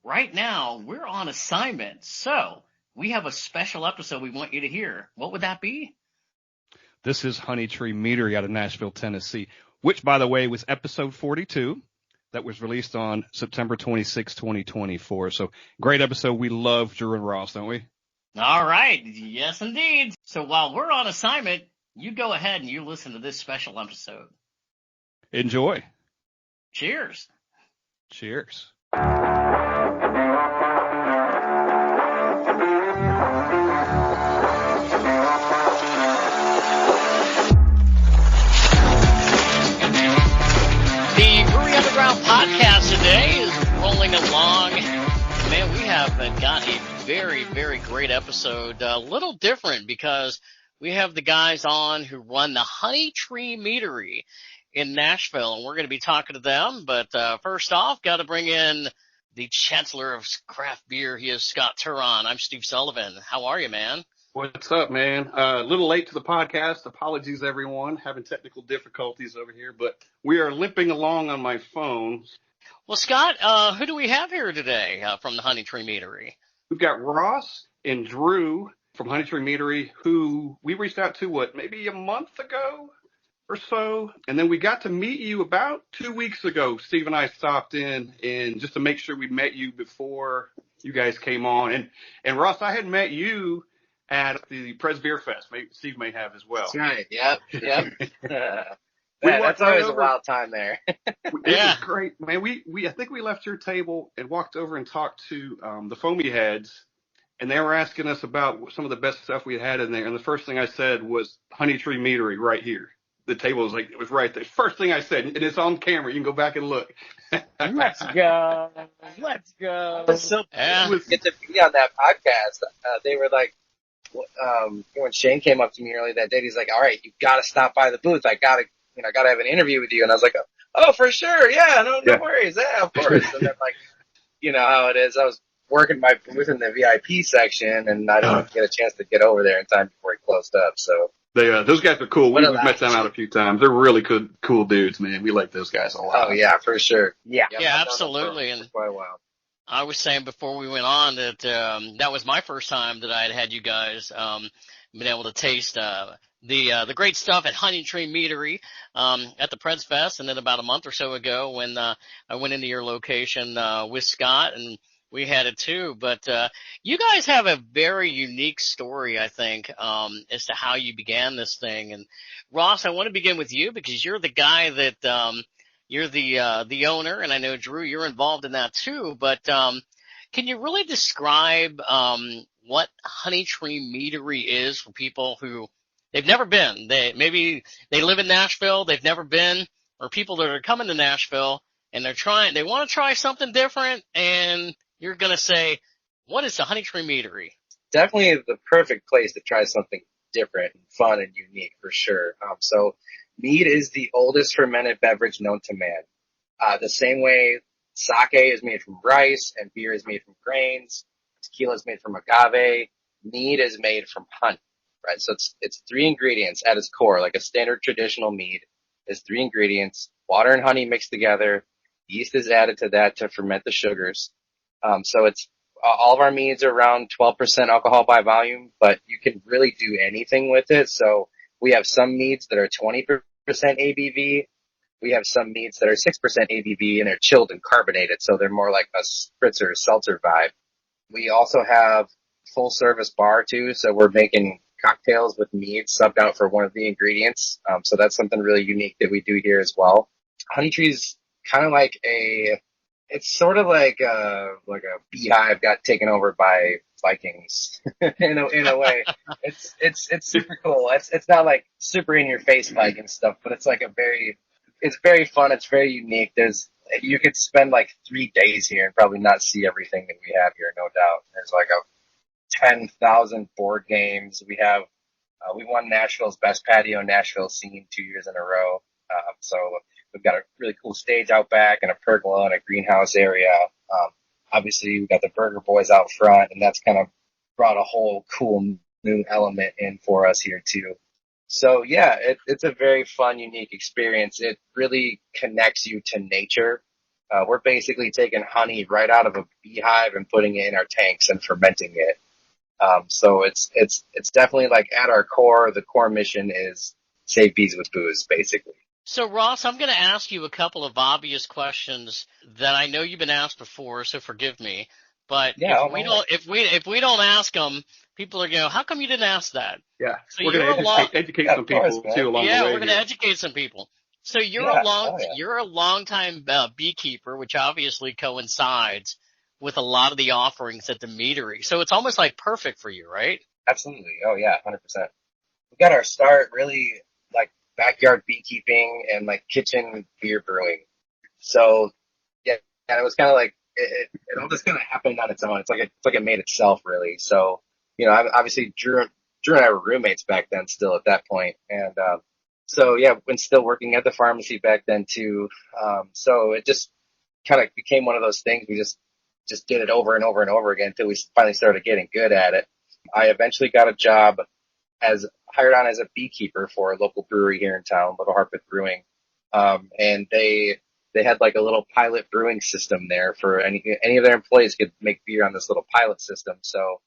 right now we're on assignment. So we have a special episode we want you to hear. What would that be? This is Honeytree Meadery out of Nashville, Tennessee, which, by the way, was episode 42 that was released on September 26, 2024. So great episode. We love Dru and Ross, don't we? All right. Yes, indeed. So while we're on assignment, you go ahead and you listen to this special episode. Enjoy. Cheers. Cheers. The Brewery Underground podcast today is rolling along. Man, we have got a very, very great episode. A little different because we have the guys on who run the Honeytree Meadery in Nashville, and we're going to be talking to them. But first off, got to bring in the Chancellor of Craft Beer. He is Scott Turon. I'm Steve Sullivan. How are you, man? What's up, man? A little late to the podcast. Apologies, everyone. Having technical difficulties over here, but we are limping along on my phone. Well, Scott, who do we have here today from the Honeytree Meadery? We've got Ross and Dru from Honeytree Meadery, who we reached out to, maybe a month ago or so? And then we got to meet you about 2 weeks ago. Steve and I stopped in and just to make sure we met you before you guys came on. And Ross, I had met you at the Pres Beer Fest. Steve may have as well. That's right. Yep. That's always a wild time there. It was great, man. I think we left your table and walked over and talked to the Foamy Heads, and they were asking us about some of the best stuff we had in there. And the first thing I said was Honeytree Meadery right here. The table was it was right there. First thing I said, and it's on camera. You can go back and look. Let's go. Let's go. It was so cool to get to be on that podcast. They were like, when Shane came up to me early that day, he's like, all right, you got to stop by the booth. I got to have an interview with you. And I was like, oh, for sure. Yeah, no worries. Yeah, of course. And then you know how it is. I was working my booth in the VIP section, and I didn't get a chance to get over there in time before he closed up. So those guys are cool. We've met them out a few times. They're really cool dudes, man. We like those guys a lot. Oh yeah, for sure. Yeah, absolutely. For quite a while. I was saying before we went on that that was my first time that I had you guys been able to taste the great stuff at Honeytree Meadery at the Pres Fest, and then about a month or so ago when I went into your location with Scott, and we had it too. But you guys have a very unique story, I think, as to how you began this thing. And Ross, I want to begin with you because you're the guy that you're the owner, and I know Dru, you're involved in that too. But can you really describe what Honeytree Meadery is for people who they've never been? Maybe they live in Nashville, they've never been, or people that are coming to Nashville and they want to try something different, and you're gonna say, what is the Honeytree Meadery? Definitely the perfect place to try something different and fun and unique for sure. So Mead is the oldest fermented beverage known to man. The same way sake is made from rice and beer is made from grains, tequila is made from agave, mead is made from honey, right? So it's 3 ingredients at its core, like a standard traditional mead is 3 ingredients, water and honey mixed together, yeast is added to that to ferment the sugars. So it's all of our meads are around 12% alcohol by volume, but you can really do anything with it. So we have some meads that are 20% ABV. We have some meads that are 6% ABV, and they're chilled and carbonated, so they're more like a spritzer seltzer vibe. We also have full service bar too, so we're making cocktails with mead subbed out for one of the ingredients. So that's something really unique that we do here as well. Honeytree's kind of like it's sort of like a beehive got taken over by Vikings in a way. It's super cool. It's not like super in your face Viking stuff, but it's like it's very fun. It's very unique. You could spend like 3 days here and probably not see everything that we have here, no doubt. There's like 10,000 board games. We won Nashville's best patio Nashville scene 2 years in a row. So we've got a really cool stage out back and a pergola and a greenhouse area. Obviously we've got the Burger Boys out front, and that's kind of brought a whole cool new element in for us here too. So yeah, it's a very fun, unique experience. It really connects you to nature. We're basically taking honey right out of a beehive and putting it in our tanks and fermenting it. So it's definitely like at our core, the core mission is save bees with booze, basically. So Ross, I'm going to ask you a couple of obvious questions that I know you've been asked before, so forgive me. But Yeah, if we don't ask them, people are going to go, how come you didn't ask that? Yeah, So we're going to educate some people too along the way. We're going to educate some people. So you're a long-time beekeeper, which obviously coincides with a lot of the offerings at the meadery. So it's almost like perfect for you, right? Absolutely. Oh yeah, 100%. We got our start really like backyard beekeeping and like kitchen beer brewing. So yeah, and it was kind of like it all just kind of happened on its own. It's like it made itself really. So obviously Drew and I were roommates back then, still at that point, and so yeah, when still working at the pharmacy back then too. So it just kind of became one of those things. We just did it over and over and over again until we finally started getting good at it. I eventually got a job hired on as a beekeeper for a local brewery here in town, Little Harpeth Brewing. And they had like a little pilot brewing system there for any of their employees could make beer on this little pilot system. So,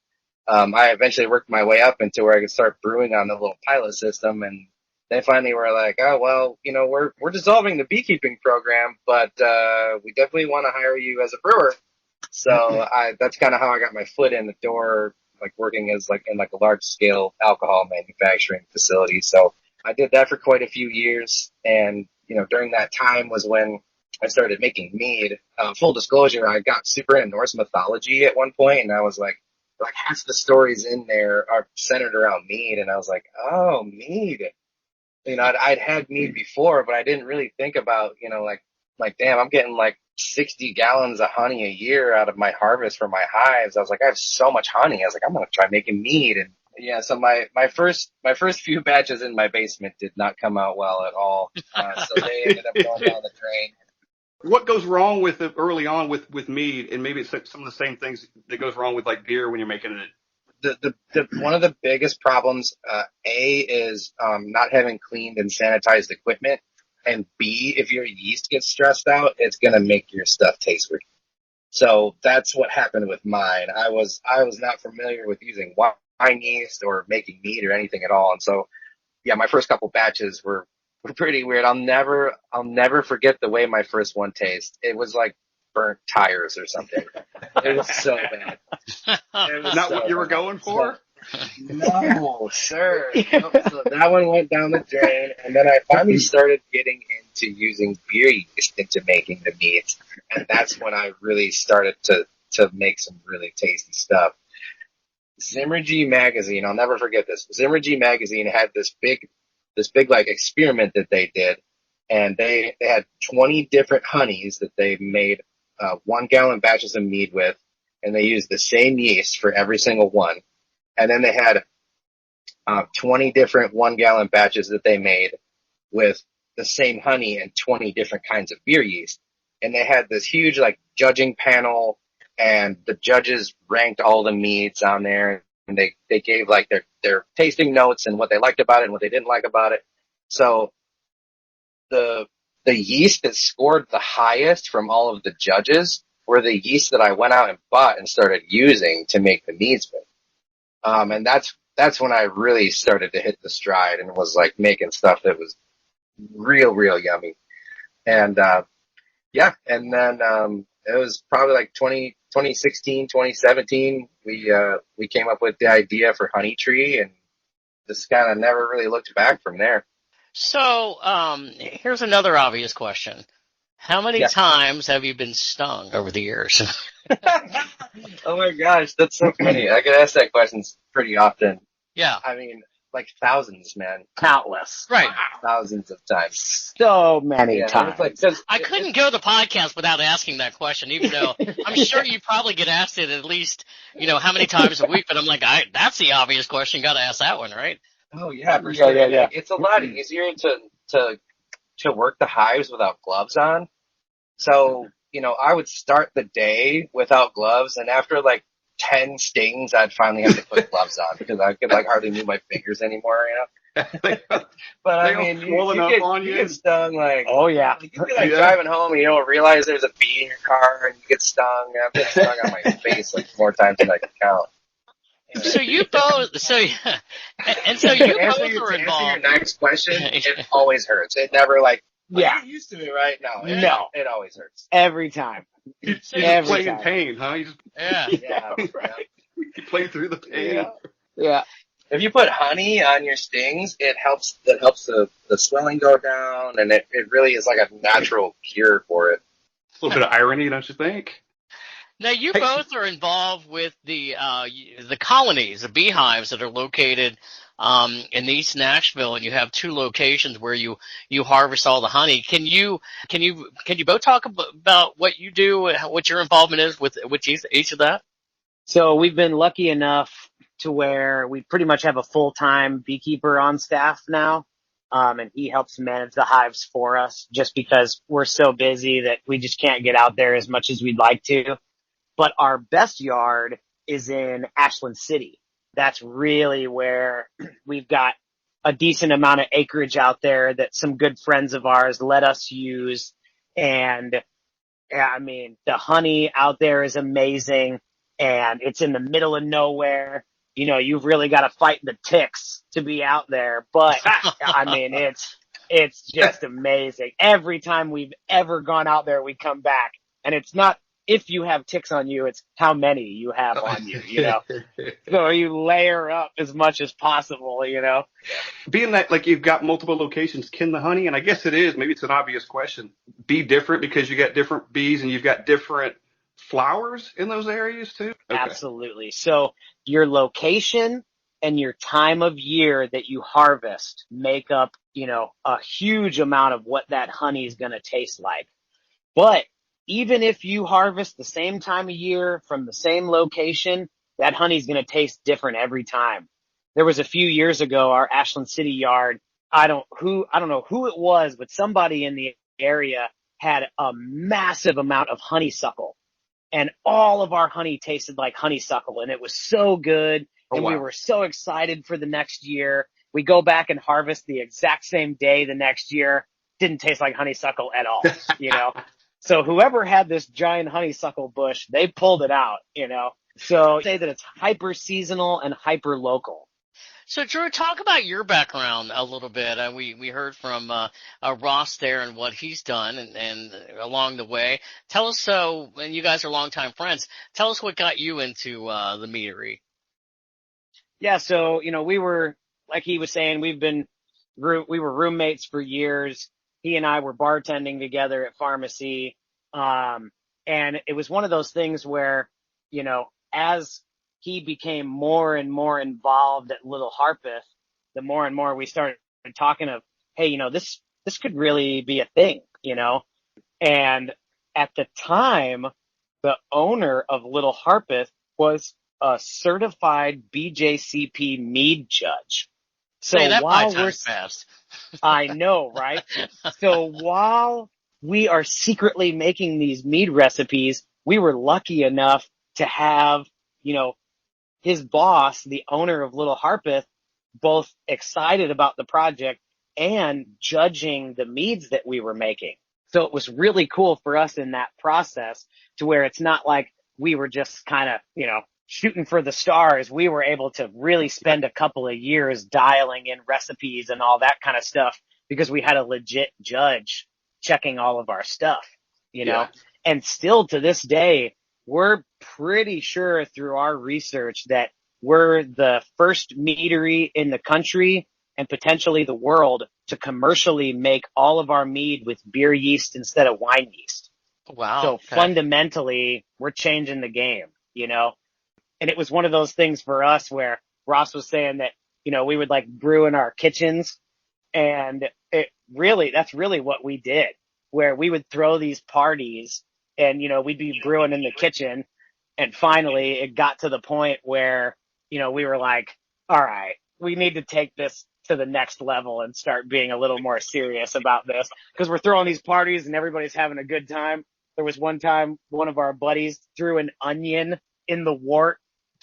I eventually worked my way up into where I could start brewing on the little pilot system. And they finally were like, oh, well, we're dissolving the beekeeping program, but, we definitely want to hire you as a brewer. So that's kind of how I got my foot in the door, like working as like in like a large scale alcohol manufacturing facility. So I did that for quite a few years. And, during that time was when I started making mead. Full disclosure, I got super into Norse mythology at one point, and I was like half the stories in there are centered around mead. And I was like, oh, mead. I'd had mead before, but I didn't really think about, like, damn, I'm getting like 60 gallons of honey a year out of my harvest from my hives. I was like, I have so much honey. I was like, I'm going to try making mead. And yeah, so my first few batches in my basement did not come out well at all. So they ended up going down the drain. What goes wrong with it early on with mead, and maybe it's some of the same things that goes wrong with like beer when you're making it? The one of the biggest problems, is not having cleaned and sanitized equipment. And B, if your yeast gets stressed out, it's going to make your stuff taste weird. So that's what happened with mine. I was not familiar with using wine yeast or making mead or anything at all. And so, yeah, my first couple batches were pretty weird. I'll never forget the way my first one tastes. It was like burnt tires or something. It was so bad. It was not what you were going for? No, sir. So that one went down the drain, and then I finally started getting into using beer yeast into making the meads, and that's when I really started to make some really tasty stuff. Zimmergy magazine, I'll never forget this. Zimmergy magazine had this big like experiment that they did, and they had 20 different honeys that they made 1 gallon batches of mead with, and they used the same yeast for every single one. And then they had 20 different 1 gallon batches that they made with the same honey and 20 different kinds of beer yeast. And they had this huge like judging panel, and the judges ranked all the meads on there, and they gave like their tasting notes and what they liked about it and what they didn't like about it. So the yeast that scored the highest from all of the judges were the yeast that I went out and bought and started using to make the meads with. And that's when I really started to hit the stride and was like making stuff that was real yummy. And, yeah. And then, it was probably like 2016, 2017. We came up with the idea for Honeytree, and just kind of never really looked back from there. So, here's another obvious question. How many times have you been stung over the years? Oh my gosh, that's so funny. I get asked that question pretty often. Yeah. I mean, like thousands, man. Countless. Right. Thousands of times. So many times. Like, I couldn't go the podcast without asking that question, even though I'm sure you probably get asked it at least, how many times a week, but I'm like, that's the obvious question. Got to ask that one, right? Oh yeah, for sure. Yeah. It's a lot easier to work the hives without gloves on. So, I would start the day without gloves, and after like 10 stings, I'd finally have to put gloves on because I could like hardly move my fingers anymore, But I They all mean, swollen up on you you. get stung like, Oh, yeah. you be like driving home and you don't realize there's a bee in your car and you get stung. I've been stung on my face like more times than I can count. So you both, so yeah, and so To you both answer are your involved. next question, it always hurts. It never like, Yeah. you're used to it, right? No, No. it always hurts. Every time. You So just Every play in time. pain, huh? You just yeah. Yeah, Right. you play through the pain. Yeah. Yeah. If you put honey on your stings, it helps. That helps the swelling go down, and it really is like a natural cure for it. A little bit of irony, don't you think? Now you Hey, both are involved with the colonies, the beehives that are located in East Nashville, and you have two locations where you harvest all the honey. Can you both talk about what you do, what your involvement is with each of that? So we've been lucky enough to where we pretty much have a full-time beekeeper on staff now. And he helps manage the hives for us just because we're so busy that we just can't get out there as much as we'd like to. But our best yard is in Ashland City. That's really where we've got a decent amount of acreage out there that some good friends of ours let us use. And yeah, I mean, the honey out there is amazing and it's in the middle of nowhere. You know, you've really got to fight the ticks to be out there. But I mean, it's just amazing. Every time we've ever gone out there, we come back and it's not if you have ticks on you, it's how many you have on you, you know? So you layer up as much as possible, you know? Being that like you've got multiple locations, can the honey, and I guess it is, maybe it's an obvious question, be different because you got different bees and you've got different flowers in those areas too? Okay. Absolutely. So your location and your time of year that you harvest make up, you know, a huge amount of what that honey is going to taste like. But even if you harvest the same time of year from the same location, that honey is going to taste different every time. There was a few years ago, our Ashland City yard, I don't know who it was, but somebody in the area had a massive amount of honeysuckle. And all of our honey tasted like honeysuckle, and it was so good. Oh, And wow. we were so excited for the next year. We go back and harvest the exact same day the next year. Didn't taste like honeysuckle at all, you know? So whoever had this giant honeysuckle bush, they pulled it out, you know? So I'd say that it's hyper seasonal and hyper local. So, Drew, talk about your background a little bit. We heard from Ross there and what he's done and along the way. Tell us, and you guys are longtime friends, tell us what got you into the meadery. Yeah, so, you know, we were, like he was saying, we were roommates for years. He and I were bartending together at pharmacy. And it was one of those things where, you know, as he became more and more involved at Little Harpeth, the more and more we started talking of, hey, you know, this could really be a thing, you know? And at the time, the owner of Little Harpeth was a certified BJCP Mead judge. So Say that while 5 we're, times fast. I know, right? So while we are secretly making these mead recipes, we were lucky enough to have, you know, his boss, the owner of Little Harpeth, both excited about the project and judging the meads that we were making. So it was really cool for us in that process to where it's not like we were just kind of, you know, shooting for the stars. We were able to really spend a couple of years dialing in recipes and all that kind of stuff because we had a legit judge checking all of our stuff, you know, and still to this day, we're pretty sure through our research that we're the first meadery in the country and potentially the world to commercially make all of our mead with beer yeast instead of wine yeast. Wow. So Okay. fundamentally, we're changing the game, you know? And it was one of those things for us where Ross was saying that, you know, we would like brew in our kitchens and that's really what we did, where we would throw these parties and, you know, we'd be brewing in the kitchen. And finally it got to the point where, you know, we were like, all right, we need to take this to the next level and start being a little more serious about this because we're throwing these parties and everybody's having a good time. There was one time one of our buddies threw an onion in the wort,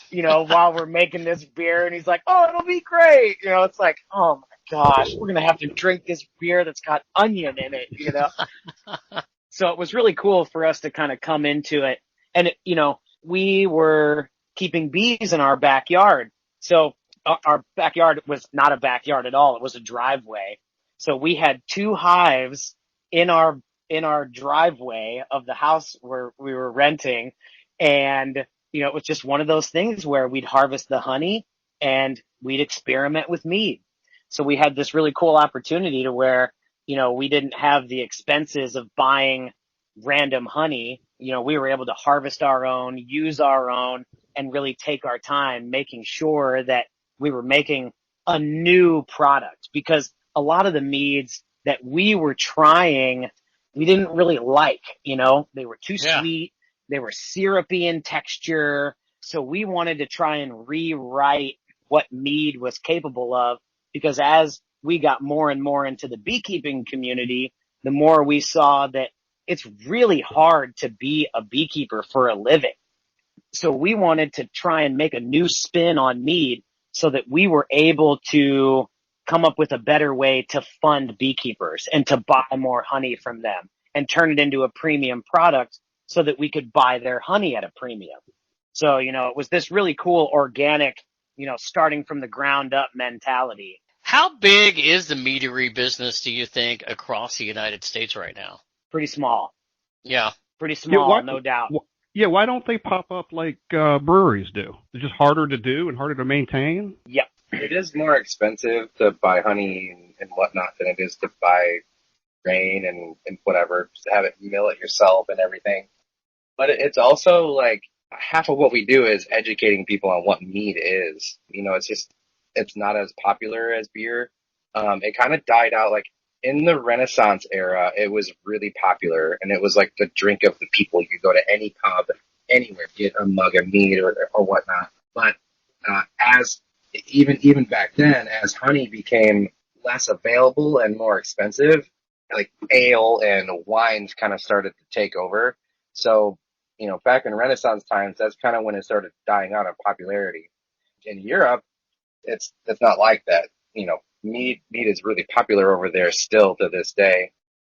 you know, while we're making this beer and he's like, oh, it'll be great. You know, it's like, oh my gosh, we're going to have to drink this beer that's got onion in it, you know? So it was really cool for us to kind of come into it. And, we were keeping bees in our backyard. So our backyard was not a backyard at all. It was a driveway. So we had 2 hives in our driveway of the house where we were renting. And, it was just one of those things where we'd harvest the honey and we'd experiment with mead. So we had this really cool opportunity to where, we didn't have the expenses of buying random honey. We were able to harvest our own, use our own, and really take our time making sure that we were making a new product, because a lot of the meads that we were trying, we didn't really like, they were too Yeah. sweet. They were syrupy in texture. So we wanted to try and rewrite what mead was capable of, because as we got more and more into the beekeeping community, the more we saw that it's really hard to be a beekeeper for a living. So we wanted to try and make a new spin on mead so that we were able to come up with a better way to fund beekeepers and to buy more honey from them and turn it into a premium product so that we could buy their honey at a premium. So, it was this really cool organic, starting from the ground up mentality. How big is the meadery business, do you think, across the United States right now? Pretty small. Yeah. Pretty small, no doubt. Why don't they pop up like breweries do? They're just harder to do and harder to maintain? Yep. It is more expensive to buy honey and whatnot than it is to buy grain and whatever, to have it mill it yourself and everything. But it's also like half of what we do is educating people on what mead is. It's not as popular as beer. It kind of died out like in the Renaissance era. It was really popular, and it was like the drink of the people. You could go to any pub, anywhere, get a mug of mead or whatnot. But as even back then, as honey became less available and more expensive, like ale and wines kind of started to take over. So, back in Renaissance times, that's kind of when it started dying out of popularity. In Europe, it's not like that. Mead is really popular over there still to this day.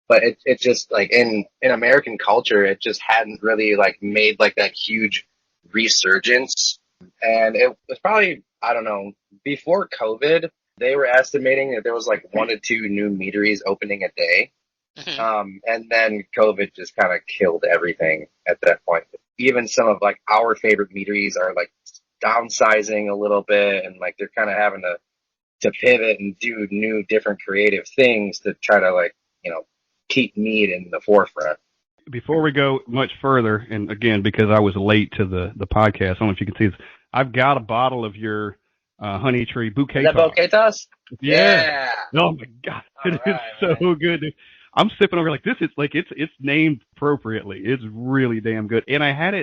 But it just like in American culture, it just hadn't really like made like that huge resurgence. And it was probably, I don't know, before COVID, they were estimating that there was like 1 to 2 new meaderies opening a day. And then COVID just kind of killed everything at that point. Even some of like our favorite meaderies are like downsizing a little bit, and like they're kind of having to pivot and do new, different creative things to try to like, keep mead in the forefront. Before we go much further, and again, because I was late to the podcast, I don't know if you can see this, I've got a bottle of your Honeytree bouquet. Is that bouquet toss? Yeah. Oh my God. It is so good. Dude. I'm sipping over like this. It's like it's named appropriately. It's really damn good. And I've had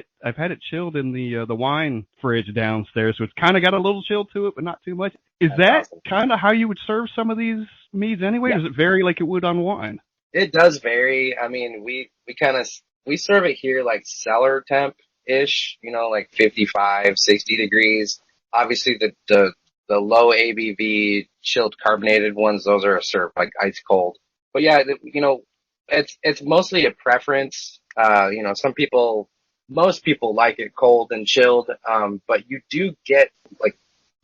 it chilled in the wine fridge downstairs, so it's kind of got a little chill to it, but not too much. Is that awesome? Kind of how you would serve some of these meads anyway? Yeah. Or does it vary like it would on wine? It does vary. I mean, we serve it here like cellar temp-ish, like 55, 60 degrees. Obviously the low ABV chilled carbonated ones, those are served like ice cold. But yeah, it's mostly a preference. Most people like it cold and chilled. But you do get like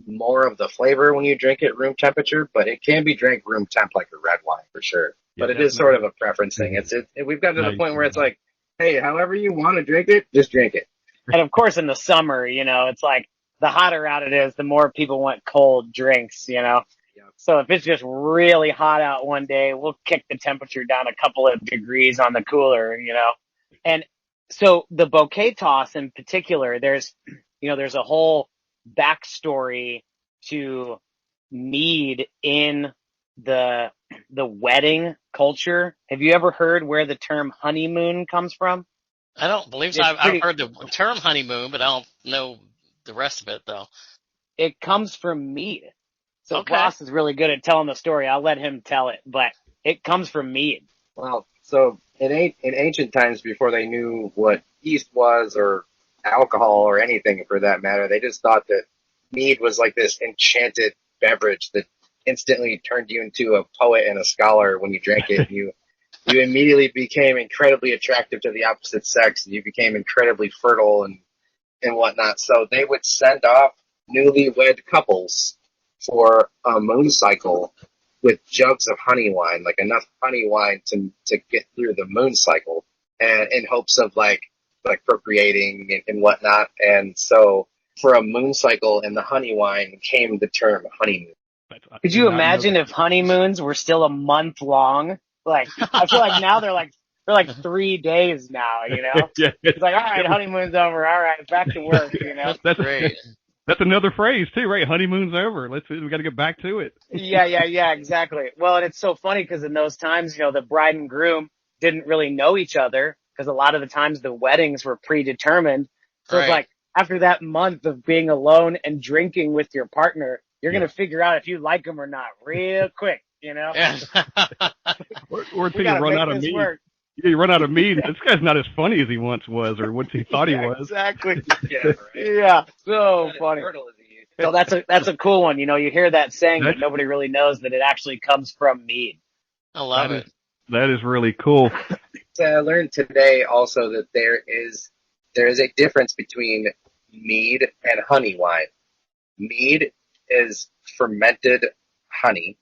more of the flavor when you drink it room temperature, but it can be drank room temp like a red wine for sure. Yeah, but it is sort of a preference thing. We've gotten to the point where it's like, hey, however you want to drink it, just drink it. And of course in the summer, it's like the hotter out it is, the more people want cold drinks, Yep. So if it's just really hot out one day, we'll kick the temperature down a couple of degrees on the cooler, And so the bouquet toss in particular, there's a whole backstory to mead in the wedding culture. Have you ever heard where the term honeymoon comes from? I don't believe so. I've heard the term honeymoon, but I don't know the rest of it though. It comes from mead. So Ross is really good at telling the story. I'll let him tell it, but it comes from mead. Well, so in ancient times, before they knew what yeast was or alcohol or anything for that matter, they just thought that mead was like this enchanted beverage that instantly turned you into a poet and a scholar when you drank it. You immediately became incredibly attractive to the opposite sex, and you became incredibly fertile and whatnot. So they would send off newlywed couples for a moon cycle with jugs of honey wine, like enough honey wine to get through the moon cycle, and in hopes of like procreating and whatnot. And so for a moon cycle and the honey wine came the term honeymoon. Could you imagine if honeymoons were still a month long? Like, I feel like now they're like 3 days now, you know? Yeah. It's like, all right, honeymoon's over. All right, back to work, you know? That's Great. That's another phrase too, right? Honeymoon's over. We got to get back to it. Yeah, exactly. Well, and it's so funny because in those times, you know, the bride and groom didn't really know each other because a lot of the times the weddings were predetermined. So it's Right. like after that month of being alone and drinking with your partner, you're going to figure out if you like them or not real quick, you know? Yeah. Or until We you gotta run make out of this mead. work. Yeah, you run out of mead. This guy's not as funny as he once was, or what he thought he was. Exactly. Yeah, right. Yeah, so funny. Fertile as he is. So that's a cool one. You know, you hear that saying, but That's- nobody really knows that it actually comes from mead. I love it. That is really cool. So I learned today also that there is a difference between mead and honey wine. Mead is fermented honey.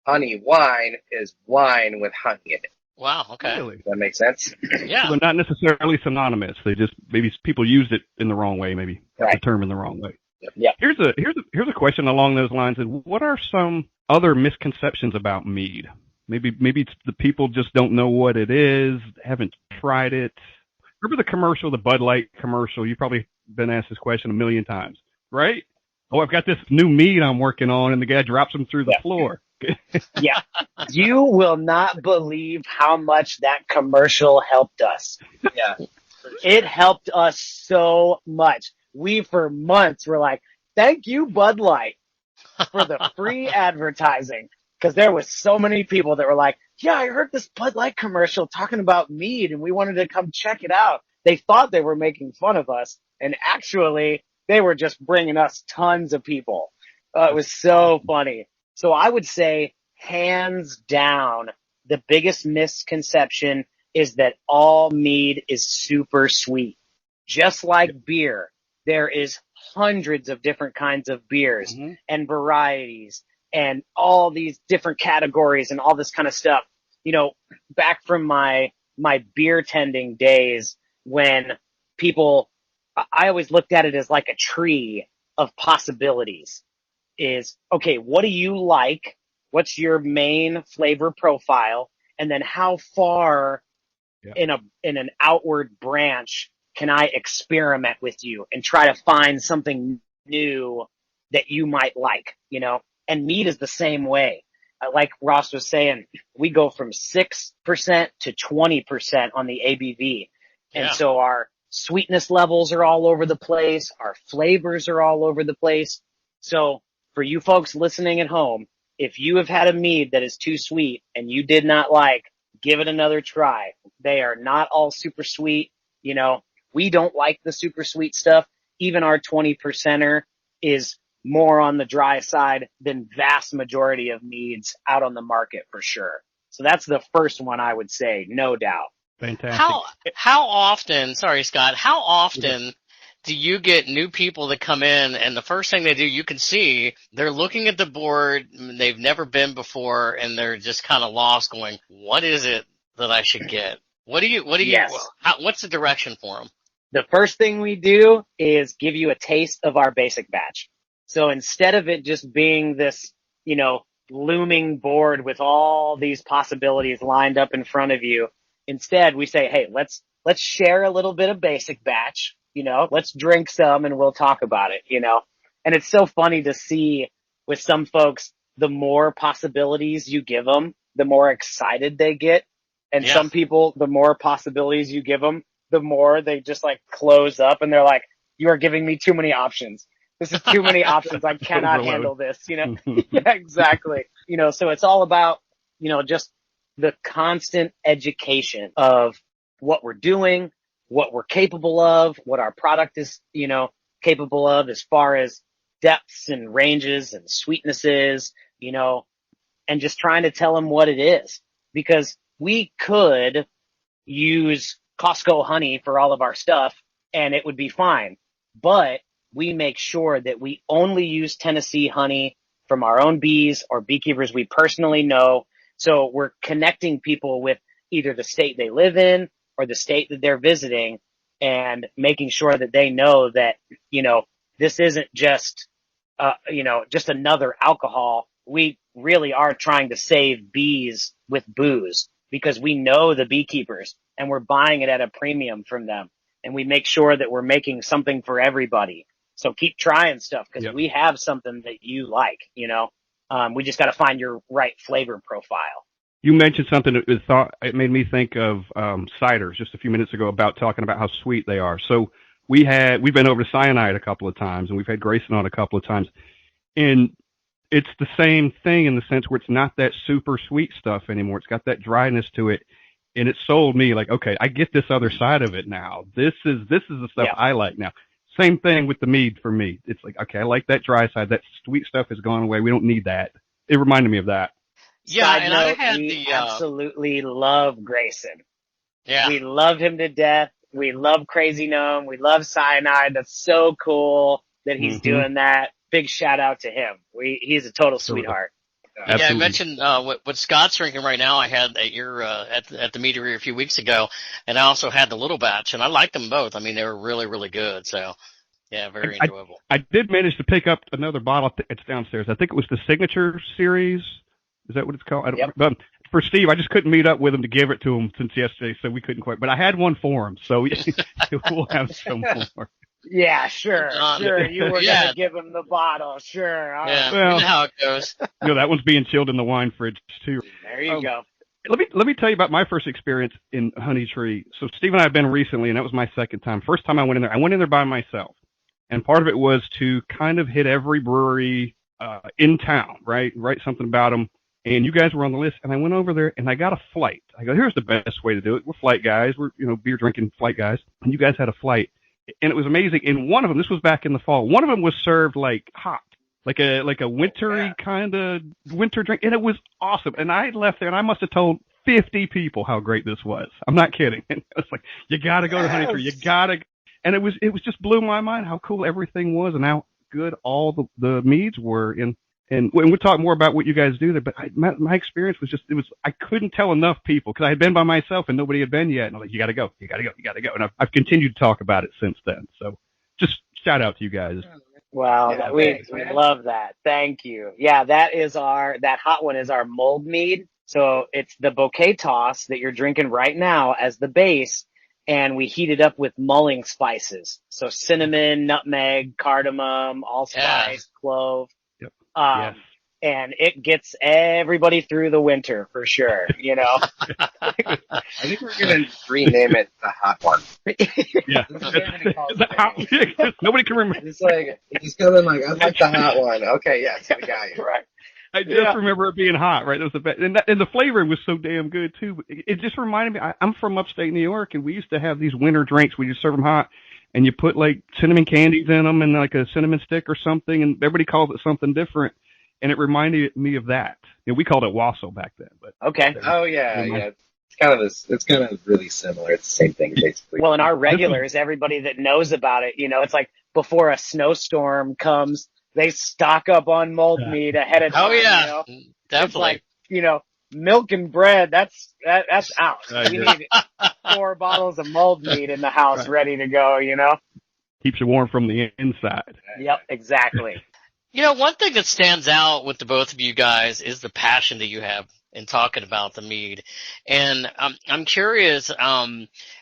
Honey wine is wine with honey in it. Wow. Okay. Really. Does that make sense? Yeah. They're not necessarily synonymous. They just, maybe people used it in the wrong way, maybe got the Right. term in the wrong way. Yeah. Here's a question along those lines. What are some other misconceptions about mead? Maybe it's the people just don't know what it is, haven't tried it. Remember the commercial, the Bud Light commercial? You've probably been asked this question a million times, right? Oh, I've got this new mead I'm working on, and the guy drops them through the floor. Yeah. You will not believe how much that commercial helped us. Yeah. It helped us so much. We, for months, were like, thank you, Bud Light, for the free advertising. Because there was so many people that were like, yeah, I heard this Bud Light commercial talking about mead, and we wanted to come check it out. They thought they were making fun of us, and actually, they were just bringing us tons of people. It was so funny. So I would say, hands down, the biggest misconception is that all mead is super sweet. Just like beer, there is hundreds of different kinds of beers and varieties and all these different categories and all this kind of stuff. You know, back from my beer tending days when I always looked at it as like a tree of possibilities. Is, okay, what do you like? What's your main flavor profile? And then how far in an outward branch can I experiment with you and try to find something new that you might like, you know? And mead is the same way. Like Ross was saying, we go from 6% to 20% on the ABV. Yeah. And so our sweetness levels are all over the place. Our flavors are all over the place. So for you folks listening at home, if you have had a mead that is too sweet and you did not like, give it another try. They are not all super sweet. You know, we don't like the super sweet stuff. Even our 20%er is more on the dry side than vast majority of meads out on the market for sure. So that's the first one I would say, no doubt. Fantastic. How often, sorry, Scott, how often do you get new people that come in and the first thing they do, you can see they're looking at the board, they've never been before, and they're just kind of lost going, what is it that I should get? Yes. What's the direction for them? The first thing we do is give you a taste of our basic batch. So instead of it just being this, you know, looming board with all these possibilities lined up in front of you, instead we say, hey, let's share a little bit of basic batch, you know, let's drink some and we'll talk about it, you know. And it's so funny to see with some folks, the more possibilities you give them, the more excited they get. And some people, the more possibilities you give them, the more they just like close up and they're like, you are giving me too many options. This is too many options. I cannot handle this, you know? Yeah, exactly. You know, so it's all about, you know, just the constant education of what we're doing, what we're capable of, what our product is, you know, capable of as far as depths and ranges and sweetnesses, and just trying to tell them what it is, because we could use Costco honey for all of our stuff and it would be fine. But we make sure that we only use Tennessee honey from our own bees or beekeepers we personally know. So we're connecting people with either the state they live in or the state that they're visiting, and making sure that they know that, this isn't just, just another alcohol. We really are trying to save bees with booze, because we know the beekeepers and we're buying it at a premium from them. And we make sure that we're making something for everybody. So keep trying stuff, because we have something that you like, we just got to find your right flavor profile. You mentioned something it made me think of ciders just a few minutes ago, about talking about how sweet they are. So we've been over to Cyanide a couple of times, and we've had Grayson on a couple of times, and it's the same thing in the sense where it's not that super sweet stuff anymore. It's got that dryness to it, and it sold me like, okay, I get this other side of it now. This is the stuff I like now. Same thing with the mead for me. It's like, okay, I like that dry side. That sweet stuff has gone away. We don't need that. It reminded me of that. Yeah, Side and note, I had we absolutely love Grayson. Yeah. We love him to death. We love Crazy Gnome. We love Cyanide. That's so cool that he's doing that. Big shout out to him. He's a total sweetheart. Yeah, I mentioned what Scott's drinking right now. I had at your at the meadery a few weeks ago, and I also had the little batch, and I liked them both. I mean, they were really, really good. So, yeah, very enjoyable. I did manage to pick up another bottle. It's downstairs. I think it was the Signature Series. Is that what it's called? But for Steve, I just couldn't meet up with him to give it to him since yesterday, so we couldn't quite. But I had one for him, so we'll have some more. Yeah, sure. You were going to give him the bottle. Sure. Yeah, well, you know how it goes. That one's being chilled in the wine fridge, too. There you go. Let me tell you about my first experience in Honeytree. So Steve and I have been recently, and that was my second time. First time I went in there by myself. And part of it was to kind of hit every brewery in town, right? Write something about them. And you guys were on the list, and I went over there, and I got a flight. I go, here's the best way to do it. We're flight guys. We're, beer drinking flight guys. And you guys had a flight. And it was amazing. And one of them, this was back in the fall, one of them was served like hot, like a wintry kind of winter drink. And it was awesome. And I left there, and I must have told 50 people how great this was. I'm not kidding. And it was like, you got to go to Honeytree. You got to. And it was just blew my mind how cool everything was and how good all the meads were. And we'll talk more about what you guys do there, but my experience was I couldn't tell enough people, because I had been by myself and nobody had been yet. And I'm like, you gotta go. And I've continued to talk about it since then. So just shout out to you guys. Wow. We love that. Thank you. Yeah, that hot one is our mold mead. So it's the bouquet toss that you're drinking right now as the base. And we heat it up with mulling spices. So cinnamon, nutmeg, cardamom, allspice, clove. Yes. And it gets everybody through the winter for sure, I think we're going to rename it the hot one. Yeah. Nobody can remember. It's like, he's coming like, I like the hot one. Okay, yes, we got you. Right. I just remember it being hot, right? It was the best. And the flavor was so damn good too. It just reminded me, I'm from upstate New York, and we used to have these winter drinks. We just serve them hot. And you put like cinnamon candies in them and like a cinnamon stick or something, and everybody calls it something different. And it reminded me of that. We called it wassail back then. But okay. Oh yeah. It's kind of really similar. It's the same thing basically. Well, in our regulars, everybody that knows about it, it's like before a snowstorm comes, they stock up on mold mead ahead of time. Oh yeah, definitely. It's like, milk and bread, that's out. We need 4 bottles of mold mead in the house ready to go, Keeps you warm from the inside. Yep, exactly. One thing that stands out with the both of you guys is the passion that you have in talking about the mead. And I'm curious,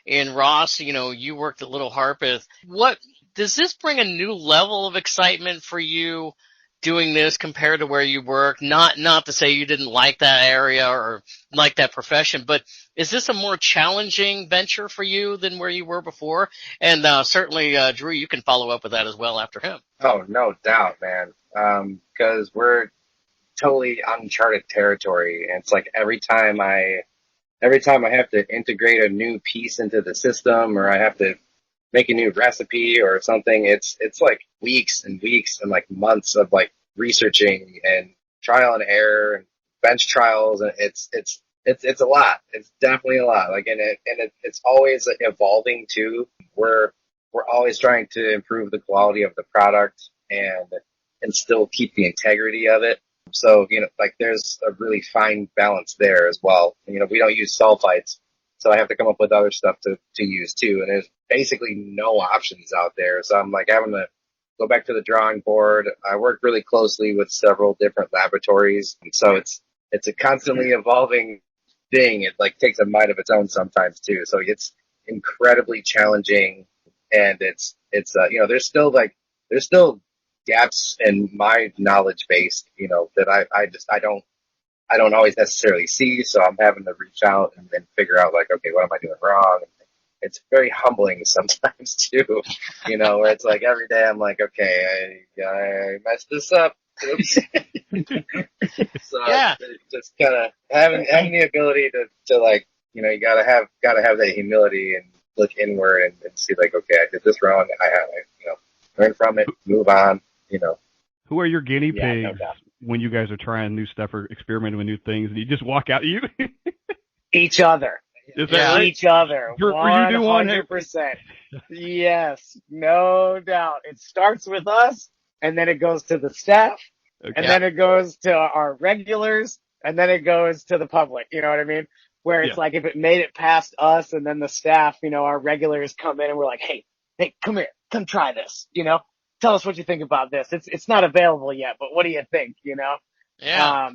in Ross, you worked at Little Harpeth. What does this bring a new level of excitement for you doing this compared to where you work? Not to say you didn't like that area or like that profession, but is this a more challenging venture for you than where you were before? And certainly, Dru, you can follow up with that as well after him. Oh, no doubt, man. Because we're totally uncharted territory, and it's like every time I have to integrate a new piece into the system, or I have to make a new recipe or something, it's like weeks and weeks and like months of like researching and trial and error and bench trials, and it's a lot. It's definitely a lot. Like, it's always evolving too. We're always trying to improve the quality of the product and still keep the integrity of it. So, like, there's a really fine balance there as well. We don't use sulfites, so I have to come up with other stuff to use too. And there's basically no options out there. So I'm like having to go back to the drawing board. I work really closely with several different laboratories. And so it's a constantly evolving thing. It like takes a mind of its own sometimes too. So it's incredibly challenging. And there's still gaps in my knowledge base, that I don't always necessarily see. So I'm having to reach out and then figure out like, okay, what am I doing wrong? It's very humbling sometimes too, where it's like every day I'm like, okay, I messed this up. Oops. So Yeah. just kind of having the ability to like, you gotta have that humility and look inward and see like, okay, I did this wrong. Learn from it, move on, Who are your guinea pigs Yeah, no doubt. when you guys are trying new stuff or experimenting with new things and you just walk out? Each other. Is that Yeah. right? Each other. Were you doing 100%. Yes, no doubt. It starts with us, and then it goes to the staff, Okay. and then it goes to our regulars, and then it goes to the public. You know what I mean? Where it's Yeah. like if it made it past us and then the staff, our regulars come in and we're like, hey, come here, come try this. Tell us what you think about this. It's not available yet, but what do you think? Yeah.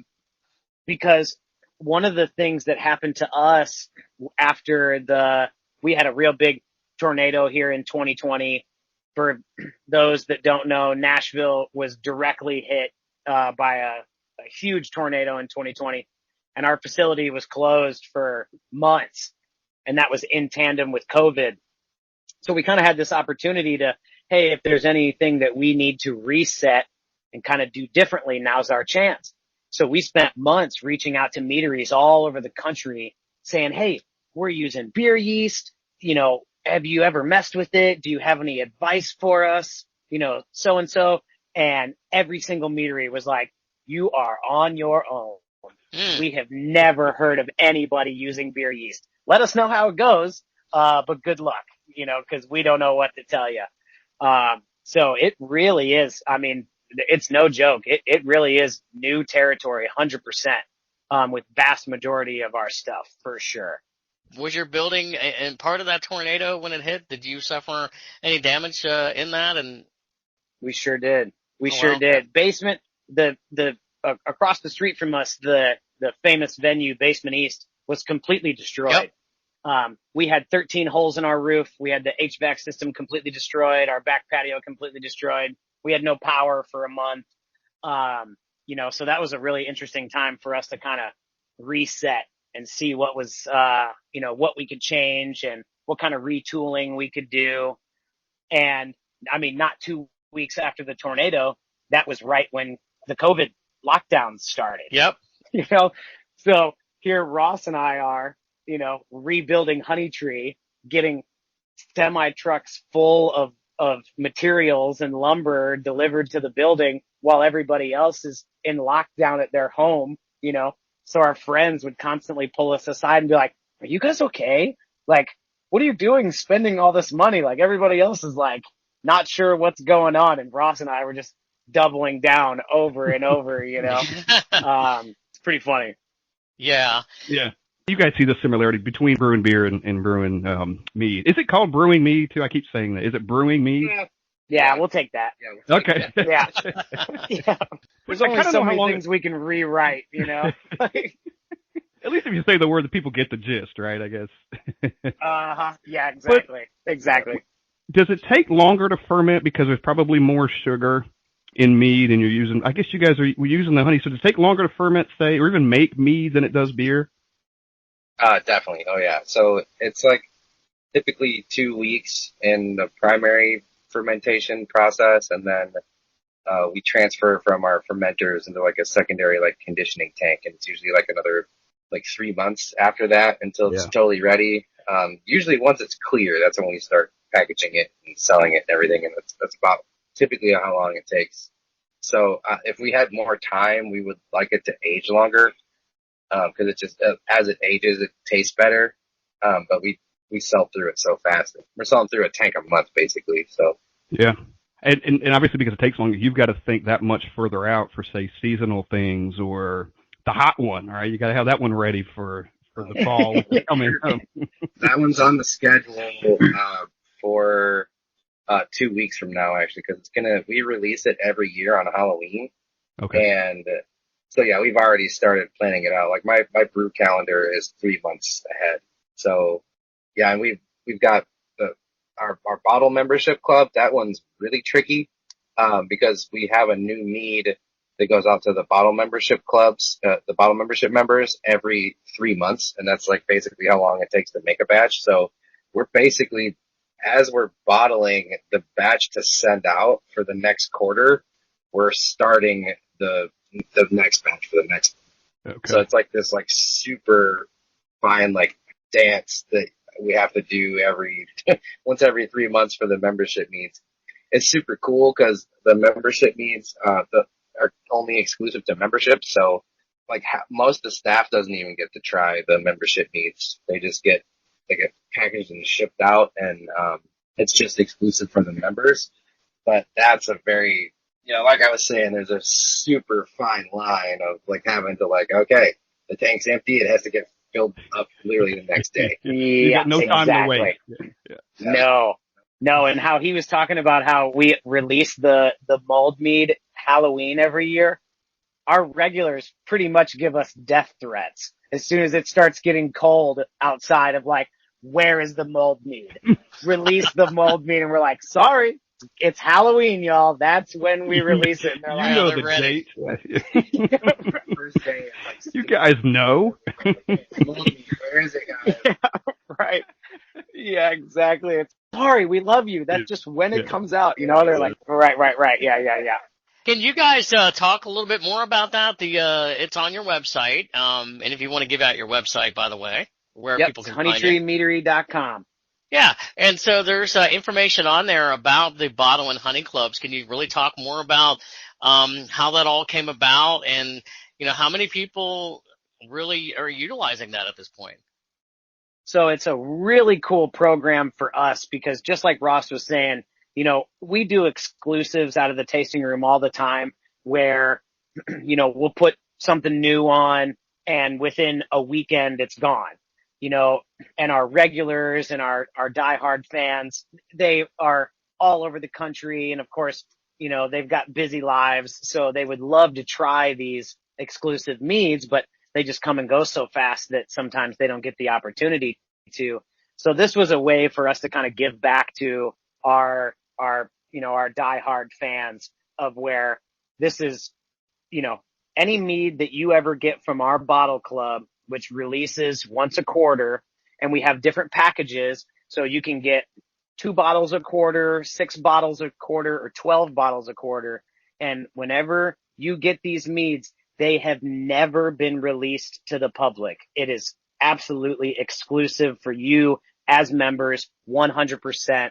Because one of the things that happened to us after we had a real big tornado here in 2020. For those that don't know, Nashville was directly hit by a huge tornado in 2020, and our facility was closed for months, and that was in tandem with COVID. So we kind of had this opportunity to, hey, if there's anything that we need to reset and kind of do differently, now's our chance. So we spent months reaching out to meaderies all over the country saying, hey, we're using beer yeast. Have you ever messed with it? Do you have any advice for us? So-and-so. And every single meadery was like, you are on your own. We have never heard of anybody using beer yeast. Let us know how it goes. But good luck, cause we don't know what to tell you. So it really is, it's no joke. It really is new territory, 100%, with vast majority of our stuff for sure. Was your building and part of that tornado when it hit? Did you suffer any damage in that? And We sure did. We Oh, sure wow. did. Basement, across the street from us, the famous venue, Basement East, was completely destroyed. Yep. We had 13 holes in our roof. We had the HVAC system completely destroyed. Our back patio completely destroyed. We had no power for a month. So that was a really interesting time for us to kind of reset and see what was, what we could change and what kind of retooling we could do. And not 2 weeks after the tornado, that was right when the COVID lockdowns started. Yep. So here Ross and I are, rebuilding Honeytree, getting semi trucks full of materials and lumber delivered to the building while everybody else is in lockdown at their home, So our friends would constantly pull us aside and be like, are you guys okay? Like, what are you doing spending all this money? Like everybody else is like, not sure what's going on. And Ross and I were just doubling down over and over, It's pretty funny. Yeah. Yeah. You guys see the similarity between brewing beer and brewing mead. Is it called brewing mead too? I keep saying that. Is it brewing mead? Yeah, we'll take that. Yeah, we'll take Okay. that. Yeah. There's I only kinda so know how many long things we can rewrite, At least if you say the word, the people get the gist, right? I guess. Uh-huh. Yeah, exactly. Exactly. Does it take longer to ferment because there's probably more sugar in mead and you're using, I guess you guys were using the honey, so does it take longer to ferment, say, or even make mead than it does beer? Definitely. Oh yeah. So it's like typically 2 weeks in the primary fermentation process, and then we transfer from our fermenters into like a secondary like conditioning tank, and it's usually like another like 3 months after that until it's totally ready. Usually once it's clear, that's when we start packaging it and selling it and everything, and that's about typically how long it takes. So if we had more time, we would like it to age longer because it just as it ages, it tastes better. But we sell through it so fast. We're selling through a tank a month basically. So Yeah. And obviously because it takes longer, you've got to think that much further out for, say, seasonal things or the hot one, all right? You got to have that one ready for the fall coming up. that one's on the schedule for 2 weeks from now, actually, because we release it every year on Halloween. Okay. And so, yeah, we've already started planning it out. Like my brew calendar is 3 months ahead. So, yeah, and we've got our bottle membership club. That one's really tricky, because we have a new mead that goes out to the bottle membership clubs, the bottle membership members every 3 months. And that's like basically how long it takes to make a batch. So we're basically, as we're bottling the batch to send out for the next quarter, we're starting the next batch for the next. Okay. So it's like this like super fine like dance that we have to do once every 3 months for the membership meets. It's super cool because the membership meets are only exclusive to membership. So like most of the staff doesn't even get to try the membership meets. They get packaged and shipped out, and it's just exclusive for the members. But that's a very, like I was saying, there's a super fine line of like having to like, okay, the tank's empty, it has to get filled up literally the next day. You got no time to wait. Yeah. No, and how he was talking about how we release the mulled mead Halloween every year. Our regulars pretty much give us death threats as soon as it starts getting cold outside of like, where is the mulled mead? Release the mulled mead, and we're like, sorry, it's Halloween, y'all. That's when we release it. And they're like, know the ready. date. First day, like, You guys know. where is it, guys? yeah, right. Yeah, exactly. It's sorry, we love you. That's just when it comes out. They're like, right. Yeah. Can you guys talk a little bit more about that? It's on your website, and if you want to give out your website, by the way, where people can find it. Honeytreemeadery.com. Yeah, and so there's information on there about the bottle and honey clubs. Can you really talk more about how that all came about, and how many people really are utilizing that at this point? So it's a really cool program for us because just like Ross was saying, we do exclusives out of the tasting room all the time where, we'll put something new on and within a weekend it's gone, and our regulars and our diehard fans, they are all over the country. And of course, they've got busy lives. So they would love to try these exclusive meads, but they just come and go so fast that sometimes they don't get the opportunity to. So this was a way for us to kind of give back to our diehard fans of where this is, any mead that you ever get from our bottle club, which releases once a quarter, and we have different packages. So you can get 2 bottles a quarter, 6 bottles a quarter, or 12 bottles a quarter. And whenever you get these meads, they have never been released to the public. It is absolutely exclusive for you as members, 100%.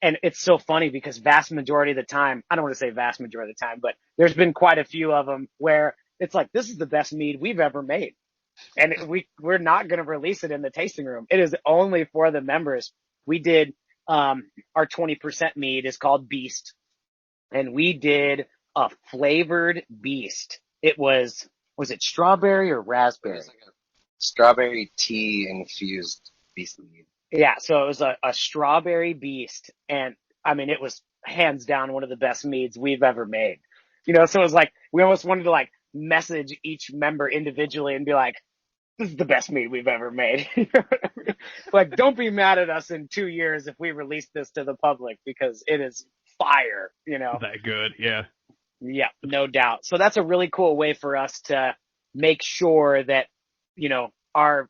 And it's so funny because vast majority of the time, I don't want to say vast majority of the time, but there's been quite a few of them where it's like, this is the best mead we've ever made. And we're not going to release it in the tasting room. It is only for the members. We did, our 20% mead is called Beast, and we did a flavored Beast. It was it strawberry or raspberry? It was like a strawberry tea infused Beast mead. Yeah, so it was a strawberry Beast, and I mean, it was hands down one of the best meads we've ever made. So it was like, we almost wanted to like message each member individually and be like, this is the best mead we've ever made. Like, don't be mad at us in 2 years if we release this to the public because it is fire, That good, yeah. Yeah, no doubt. So that's a really cool way for us to make sure that, our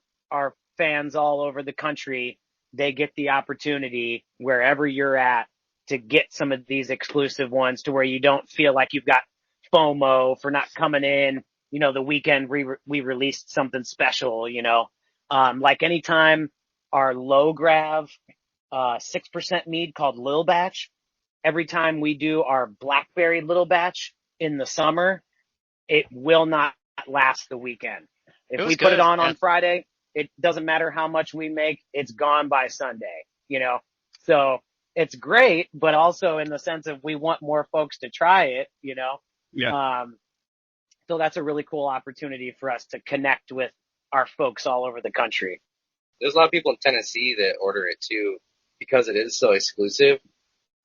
fans all over the country, they get the opportunity wherever you're at to get some of these exclusive ones to where you don't feel like you've got FOMO for not coming in, the weekend we released something special, like anytime our low grav, 6% mead called Lil Batch every time we do our blackberry little batch in the summer, it will not last the weekend. It If was we put it good. on Friday, it doesn't matter how much we make, it's gone by Sunday, you know? So it's great, but also in the sense of we want more folks to try it, you know? Yeah. So that's a really cool opportunity for us to connect with our folks all over the country. There's a lot of people in Tennessee that order it too because it is so exclusive.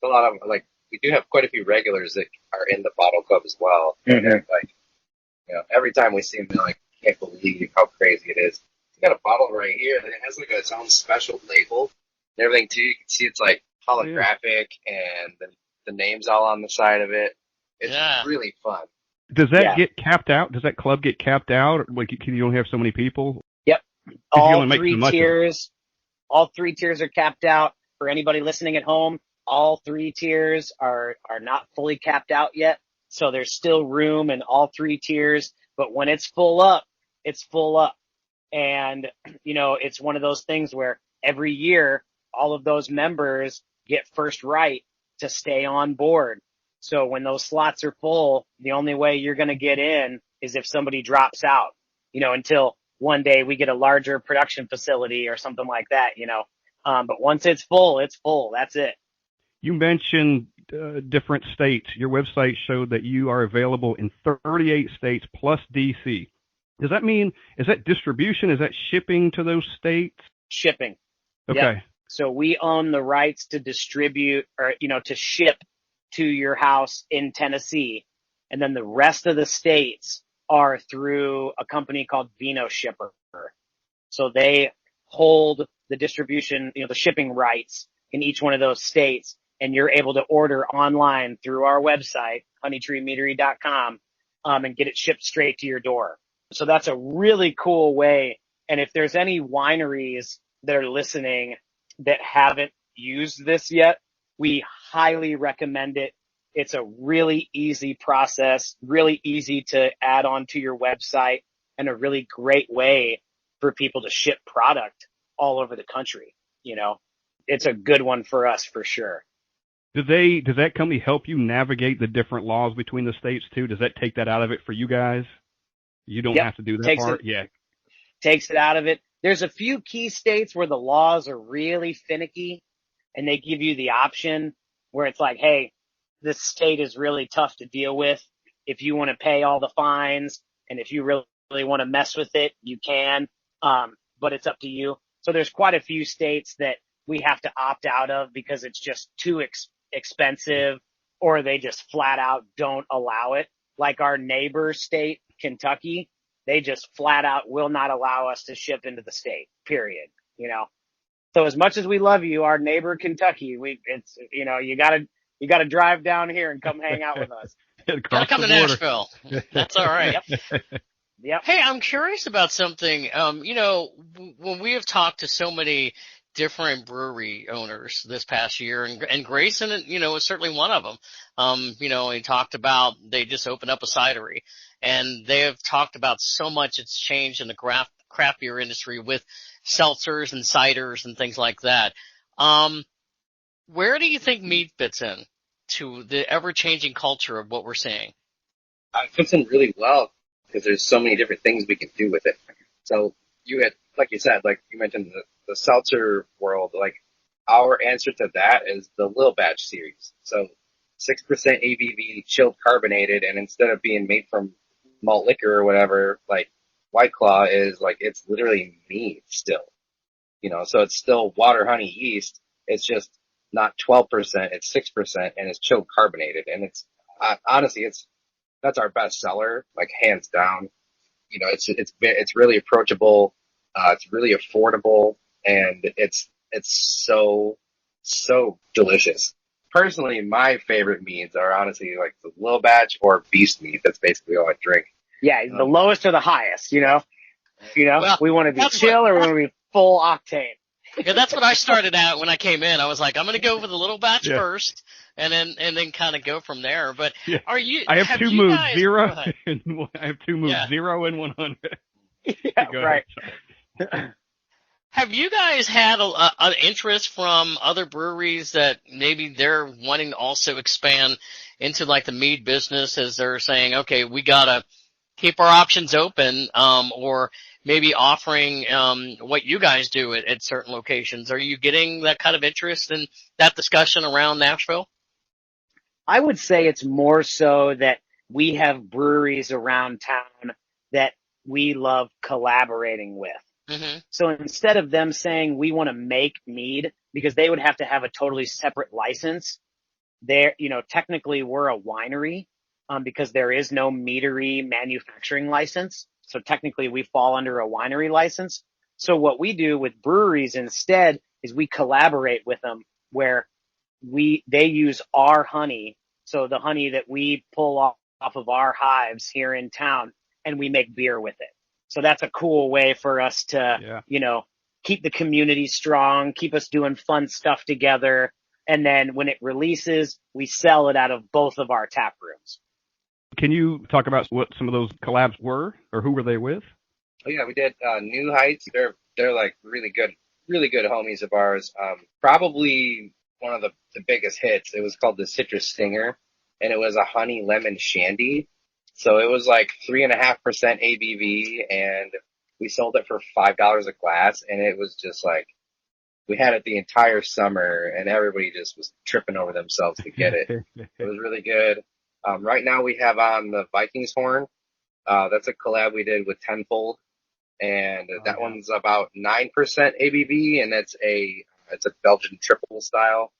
A lot of, like, we do have quite a few regulars that are in the bottle club as well. And they're like, you know, every time we see them, they're like, can't believe how crazy it is. You got a bottle right here that has like its own special label and everything too. You can see it's like holographic and the name's all on the side of it. It's really fun. Does that get capped out? Does that club get capped out? Like, you only have so many people? Yep. All three tiers are capped out. For anybody listening at home, all three tiers are not fully capped out yet. So there's still room in all three tiers. But when it's full up, it's full up. And, you know, it's one of those things where every year, all of those members get first right to stay on board. So when those slots are full, the only way you're going to get in is if somebody drops out, you know, until one day we get a larger production facility or something like that, you know. But once it's full, it's full. That's it. You mentioned different states. Your website showed that you are available in 38 states plus DC. Does that mean, is that distribution? Is that shipping to those states? Shipping. Okay. Yep. So we own the rights to distribute or, you know, to ship to your house in Tennessee. And then the rest of the states are through a company called Vino Shipper. So they hold the distribution, you know, the shipping rights in each one of those states. And you're able to order online through our website, honeytreemeadery.com, and get it shipped straight to your door. So that's a really cool way. And if there's any wineries that are listening that haven't used this yet, we highly recommend it. It's a really easy process, really easy to add on to your website, and a really great way for people to ship product all over the country. You know, it's a good one for us for sure. Does that company help you navigate the different laws between the states too? Does that take that out of it for you guys? You don't have to do that part? Takes it out of it. There's a few key states where the laws are really finicky and they give you the option where it's like, hey, this state is really tough to deal with. If you want to pay all the fines and if you really want to mess with it, you can. But it's up to you. So there's quite a few states that we have to opt out of because it's just too expensive, or they just flat out don't allow it. Like our neighbor state, Kentucky, they just flat out will not allow us to ship into the state, period. You know, so as much as we love you, our neighbor Kentucky, it's, you know, you gotta drive down here and come hang out with us. Gotta come to Nashville. That's all right. Yep. Hey, I'm curious about something. You know, when we have talked to so many different brewery owners this past year, and Grayson, you know, is certainly one of them. You know, he talked about they just opened up a cidery, and they have talked about so much it's changed in the craft beer industry with seltzers and ciders and things like that. Where do you think Mead fits in to the ever-changing culture of what we're seeing? It fits in really well because there's so many different things we can do with it. So you had, like you said, like you mentioned the seltzer world, like our answer to that is the Lil Batch series. So 6% ABV, chilled carbonated, and instead of being made from malt liquor or whatever, like White Claw is, like, it's literally mead still. You know, so it's still water, honey, yeast. It's just not 12%, it's 6%, and it's chilled carbonated. And it's, honestly, that's our best seller, like hands down. You know, it's really approachable. It's really affordable, and it's so delicious. Personally, my favorite meads are honestly like the Lil Batch or Beast Mead. That's basically all I drink. Yeah, the lowest or the highest, you know? Well, we want to be chill or we want to be full octane. Yeah, that's what I started out when I came in. I was like, I'm going to go for the little batch first, and then kind of go from there. But are you? I have two moves, guys, 0 and 0 and 100. Yeah, right. Have you guys had an interest from other breweries that maybe they're wanting to also expand into like the mead business as they're saying, okay, we gotta keep our options open, or maybe offering what you guys do at certain locations? Are you getting that kind of interest in that discussion around Nashville? I would say it's more so that we have breweries around town that we love collaborating with. Hmm. So instead of them saying we want to make mead, because they would have to have a totally separate license, technically we're a winery, because there is no meadery manufacturing license. So technically we fall under a winery license. So what we do with breweries instead is we collaborate with them where they use our honey. So the honey that we pull off of our hives here in town, and we make beer with it. So that's a cool way for us to, keep the community strong, keep us doing fun stuff together. And then when it releases, we sell it out of both of our tap rooms. Can you talk about what some of those collabs were, or who were they with? Oh yeah, we did New Heights. They're like really good homies of ours. Probably one of the biggest hits. It was called the Citrus Stinger, and it was a honey lemon shandy. So it was like 3.5% ABV, and we sold it for $5 a glass, and it was just like, we had it the entire summer, and everybody just was tripping over themselves to get it. It was really good. Right now we have on the Vikings Horn. That's a collab we did with Tenfold, and that one's about 9% ABV, and it's a Belgian triple style.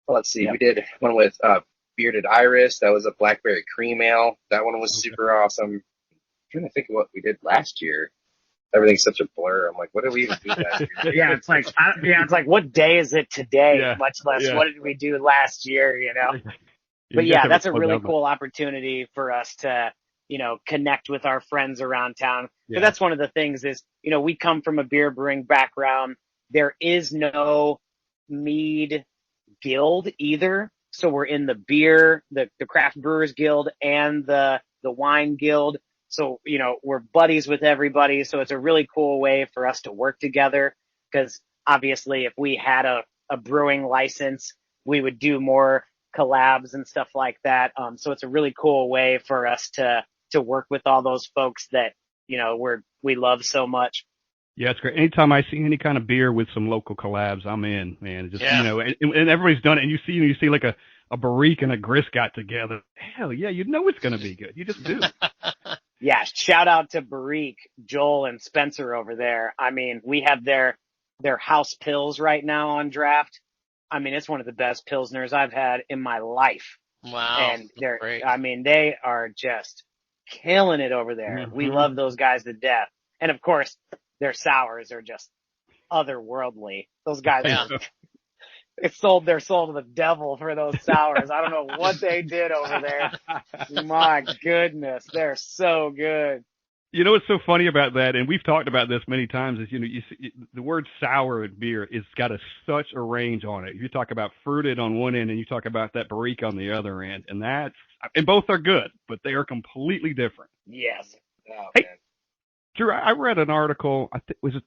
Well, let's see, we did one with Bearded Iris. That was a blackberry cream ale. That one was super awesome. I'm trying to think of what we did last year. Everything's such a blur. I'm like, what did we even do last year? Yeah, it's like, what day is it today? Much less, what did we do last year, But yeah, that's a really cool opportunity for us to, connect with our friends around town. So that's one of the things is, we come from a beer brewing background. There is no mead guild either. So we're in the beer, the craft brewers guild and the wine guild. So, we're buddies with everybody. So it's a really cool way for us to work together, because obviously if we had a brewing license, we would do more collabs and stuff like that. So it's a really cool way for us to work with all those folks that, we love so much. Yeah, it's great. Anytime I see any kind of beer with some local collabs, I'm in, man. Just, and everybody's done it. And you see like a Barrique and a Grist got together. Hell yeah, you know it's going to be good. You just do. Yeah, shout out to Barrique, Joel, and Spencer over there. I mean, we have their house pills right now on draft. I mean, it's one of the best pilsners I've had in my life. Wow. And they are just killing it over there. Mm-hmm. We love those guys to death. And of course, their sours are just otherworldly. Those guys, they're sold to the devil for those sours. I don't know what they did over there. My goodness, they're so good. You know what's so funny about that, and we've talked about this many times, is you see, the word sour in beer is got such a range on it. You talk about fruited on one end, and you talk about that Barrique on the other end, and both are good, but they are completely different. Yes. Oh, hey, man. Drew, I read an article. Was it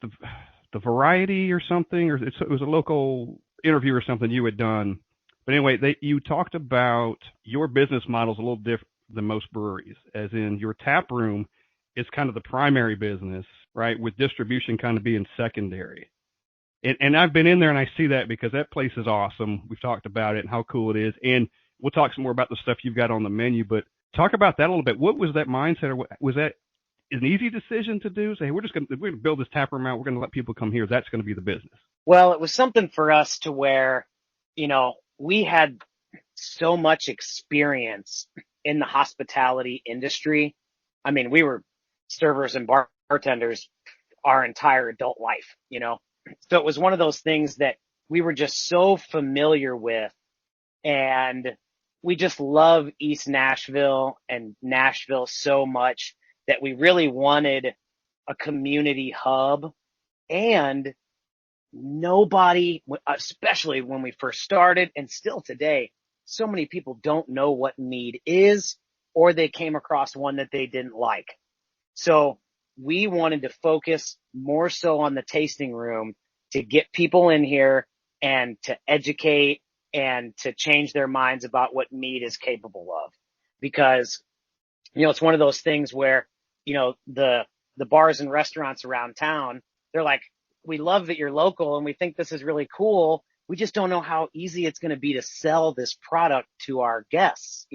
the Variety or something, or it was a local interview or something you had done. But anyway, you talked about your business model is a little different than most breweries, as in your tap room is kind of the primary business, right, with distribution kind of being secondary. And I've been in there and I see that because that place is awesome. We've talked about it and how cool it is. And we'll talk some more about the stuff you've got on the menu, but talk about that a little bit. What was that mindset, or was that an easy decision to do? Say, hey, we're going to build this tap room out. We're going to let people come here. That's going to be the business. Well, it was something for us to where, we had so much experience in the hospitality industry. I mean, we were servers and bartenders our entire adult life, So it was one of those things that we were just so familiar with, and we just love East Nashville and Nashville so much that we really wanted a community hub. And nobody, especially when we first started and still today, so many people don't know what mead is, or they came across one that they didn't like. So we wanted to focus more so on the tasting room to get people in here and to educate and to change their minds about what mead is capable of. Because, it's one of those things where, the bars and restaurants around town, they're like, we love that you're local and we think this is really cool. We just don't know how easy it's going to be to sell this product to our guests,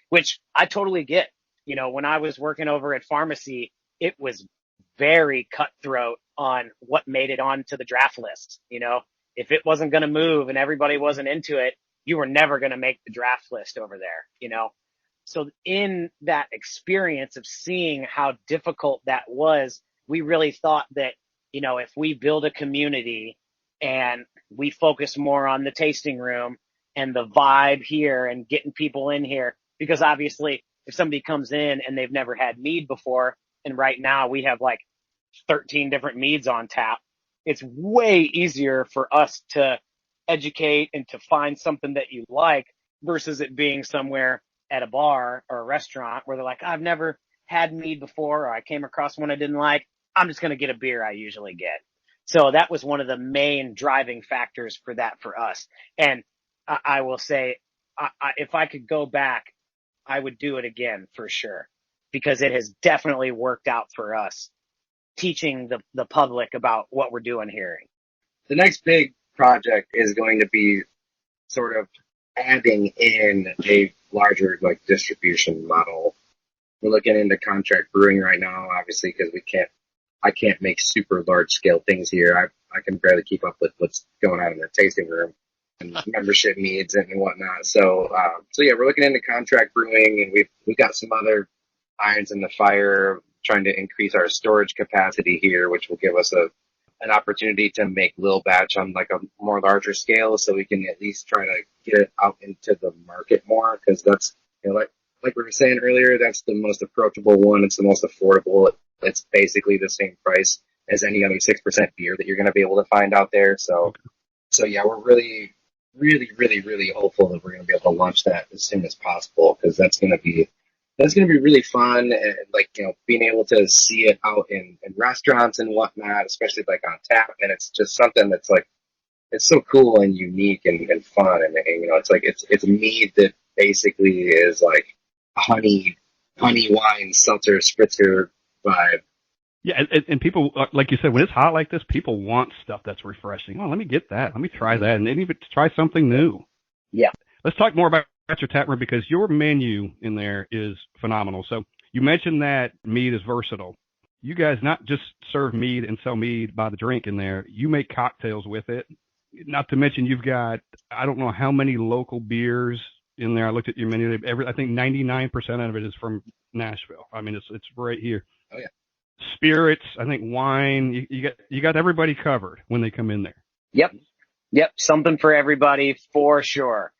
which I totally get. When I was working over at pharmacy, it was very cutthroat on what made it onto the draft list. If it wasn't going to move and everybody wasn't into it, you were never going to make the draft list over there, So in that experience of seeing how difficult that was, we really thought that, if we build a community and we focus more on the tasting room and the vibe here and getting people in here, because obviously if somebody comes in and they've never had mead before, and right now we have like 13 different meads on tap, it's way easier for us to educate and to find something that you like versus it being somewhere at a bar or a restaurant where they're like, I've never had mead before, or I came across one I didn't like. I'm just going to get a beer I usually get. So that was one of the main driving factors for that for us. And I will say, if I could go back, I would do it again for sure, because it has definitely worked out for us, teaching the public about what we're doing here. The next big project is going to be sort of adding in a larger distribution model. We're looking into contract brewing right now, obviously, because I can't make super large scale things here. I can barely keep up with what's going on in the tasting room and membership needs and whatnot. So yeah, we're looking into contract brewing, and we've got some other irons in the fire, trying to increase our storage capacity here, which will give us an opportunity to make little batch on like a more larger scale, so we can at least try to get it out into the market more, because that's, like we were saying earlier, that's the most approachable one. It's the most affordable. It's basically the same price as any other 6% beer that you're going to be able to find out there. So yeah, we're really, really, really, really hopeful that we're going to be able to launch that as soon as possible, because that's going to be really fun, and being able to see it out in restaurants and whatnot, especially like on tap. And it's just something that's like, it's so cool and unique and fun. And it's like, it's mead that basically is like a honey wine seltzer spritzer vibe. Yeah, and people, like you said, when it's hot like this, people want stuff that's refreshing. Oh, let me get that. Let me try that. And then even try something new. Yeah. Let's talk more about your tap room, because your menu in there is phenomenal. So you mentioned that mead is versatile. You guys not just serve mead and sell mead by the drink in there. You make cocktails with it. Not to mention you've got, I don't know how many local beers in there. I looked at your menu. I think 99% of it is from Nashville. I mean, it's right here. Oh yeah. Spirits, I think wine. You got everybody covered when they come in there. Yep. Something for everybody for sure.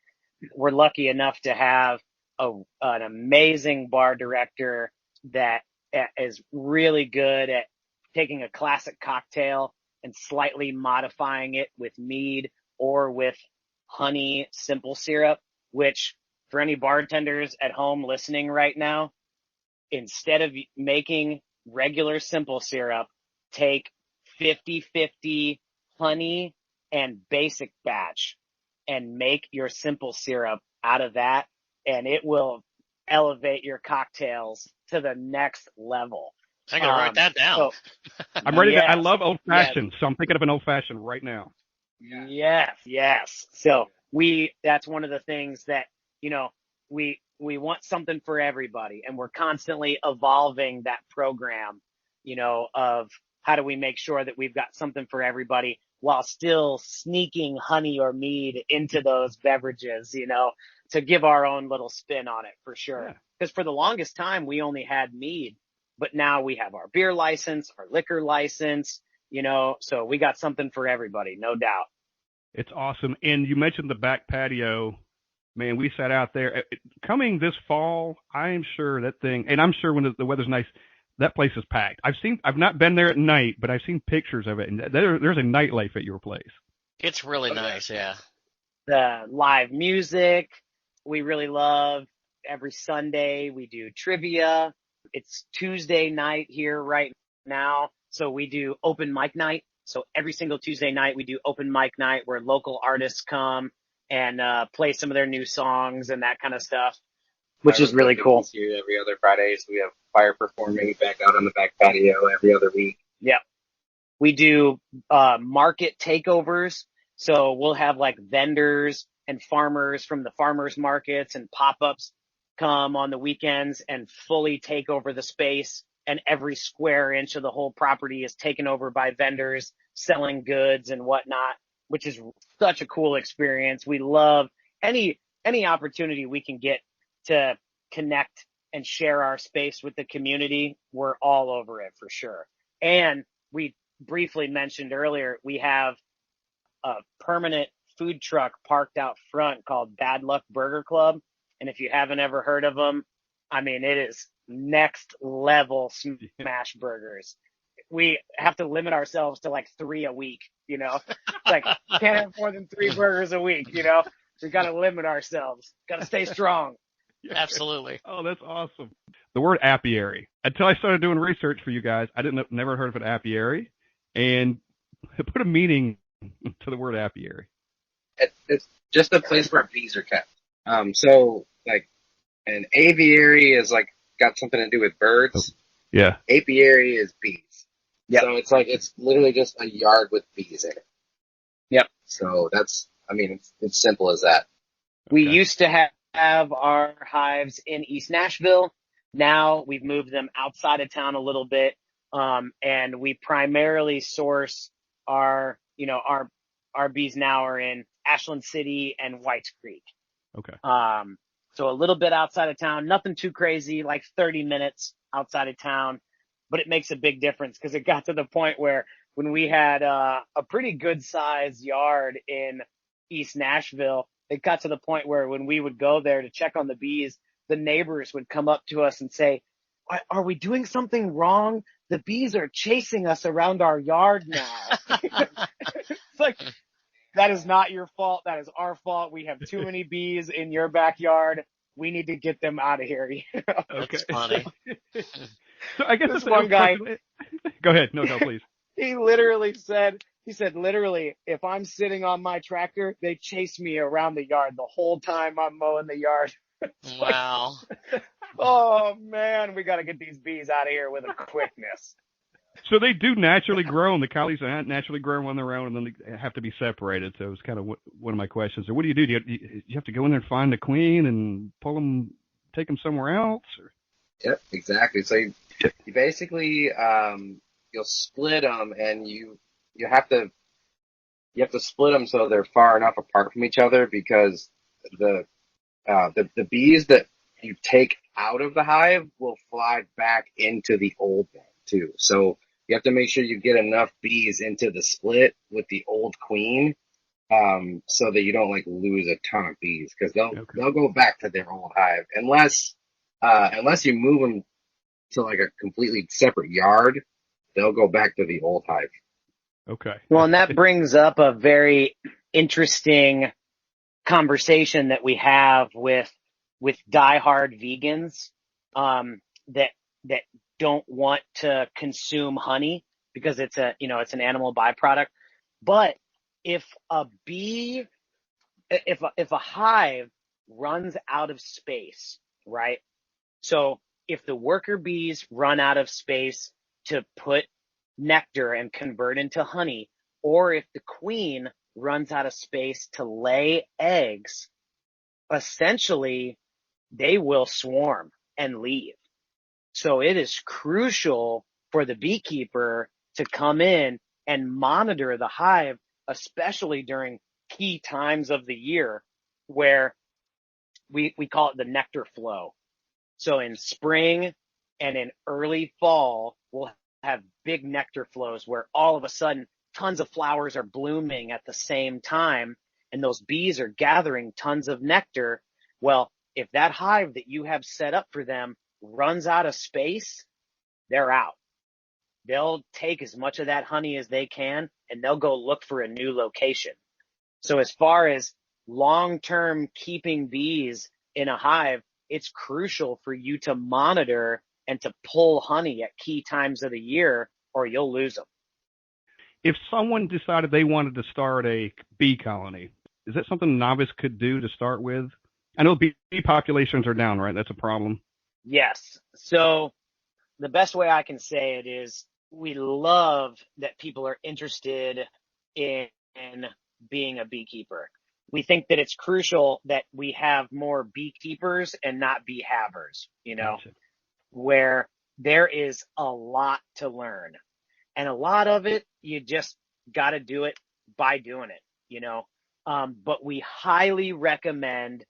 We're lucky enough to have an amazing bar director that is really good at taking a classic cocktail and slightly modifying it with mead or with honey simple syrup, which for any bartenders at home listening right now, instead of making regular simple syrup, take 50-50 honey and basic batch and make your simple syrup out of that, and it will elevate your cocktails to the next level. I gotta write that down. So, I'm ready yes, I love old fashioned, so I'm thinking of an old fashioned right now. Yes. So that's one of the things that, we want something for everybody, and we're constantly evolving that program, of how do we make sure that we've got something for everybody while still sneaking honey or mead into those beverages, to give our own little spin on it for sure. Because for the longest time, we only had mead, but now we have our beer license, our liquor license, so we got something for everybody, no doubt. It's awesome. And you mentioned the back patio. Man, we sat out there. Coming this fall, I'm sure that thing, and I'm sure when the weather's nice, that place is packed. I've not been there at night, but I've seen pictures of it, and there's a nightlife at your place. It's really nice, yeah. The live music, we really love. Every Sunday, we do trivia. It's Tuesday night here right now, so we do open mic night So every single Tuesday night we do open mic night where local artists come and play some of their new songs and that kind of stuff, which is really cool. Here every other Friday, so we have fire performing back out on the back patio every other week. Yeah. We do market takeovers. So we'll have like vendors and farmers from the farmers markets and pop-ups come on the weekends and fully take over the space, and every square inch of the whole property is taken over by vendors selling goods and whatnot, which is such a cool experience. We love any opportunity we can get to connect and share our space with the community. We're all over it for sure. And we briefly mentioned earlier, we have a permanent food truck parked out front called Bad Luck Burger Club. And if you haven't ever heard of them, I mean, it is next level smash burgers. We have to limit ourselves to like 3 a week, you know, like can't have more than 3 burgers a week, you know, we got to limit ourselves, got to stay strong. Absolutely. Oh, that's awesome. The word apiary. Until I started doing research for you guys, I never heard of an apiary, and put a meaning to the word apiary. It's just a place where bees are kept. So like an aviary is like got something to do with birds. Yeah. Apiary is bees. Yep. So it's like, it's literally just a yard with bees in it. Yep. So it's simple as that. We used to have our hives in East Nashville. Now we've moved them outside of town a little bit. And we primarily source our bees now are in Ashland City and Whites Creek. Okay. So a little bit outside of town, nothing too crazy, like 30 minutes outside of town, but it makes a big difference because it got to the point where when we had a pretty good sized yard in East Nashville, it got to the point where when we would go there to check on the bees, the neighbors would come up to us and say, "Are we doing something wrong? The bees are chasing us around our yard now." It's like, that is not your fault. That is our fault. We have too many bees in your backyard. We need to get them out of here. You know? Okay. That's funny. So I guess This one guy, go ahead. No, please. he literally said, literally, if I'm sitting on my tractor, they chase me around the yard the whole time I'm mowing the yard. Wow. Oh man, we got to get these bees out of here with a quickness. So they do naturally grow, and the collies are naturally grow on their own, and then they have to be separated. So it was kind of one of my questions. So what do you do? Do you have to go in there and find the queen and pull them, take them somewhere else? Or? Yep, exactly. So you basically, you'll split them, and you have to split them so they're far enough apart from each other, because the bees that you take out of the hive will fly back into the old one too. So you have to make sure you get enough bees into the split with the old queen, so that you don't like lose a ton of bees, because they'll go back to their old hive unless you move them to like a completely separate yard. They'll go back to the old hive. Okay. Well, and that brings up a very interesting conversation that we have with diehard vegans, that don't want to consume honey because it's an animal byproduct. But if a hive runs out of space, right? So if the worker bees run out of space to put nectar and convert into honey, or if the queen runs out of space to lay eggs, essentially they will swarm and leave. So it is crucial for the beekeeper to come in and monitor the hive, especially during key times of the year where we call it the nectar flow. So in spring and in early fall, we'll have big nectar flows where all of a sudden tons of flowers are blooming at the same time, and those bees are gathering tons of nectar. Well, if that hive that you have set up for them runs out of space, they're out. They'll take as much of that honey as they can, and they'll go look for a new location. So as far as long-term keeping bees in a hive, it's crucial for you to monitor and to pull honey at key times of the year, or you'll lose them. If someone decided they wanted to start a bee colony, is that something a novice could do to start with? I know bee populations are down, right? That's a problem. Yes. So the best way I can say it is we love that people are interested in being a beekeeper. We think that it's crucial that we have more beekeepers and not bee havers, Gotcha. where there is a lot to learn. And a lot of it, you just got to do it by doing it, but we highly recommend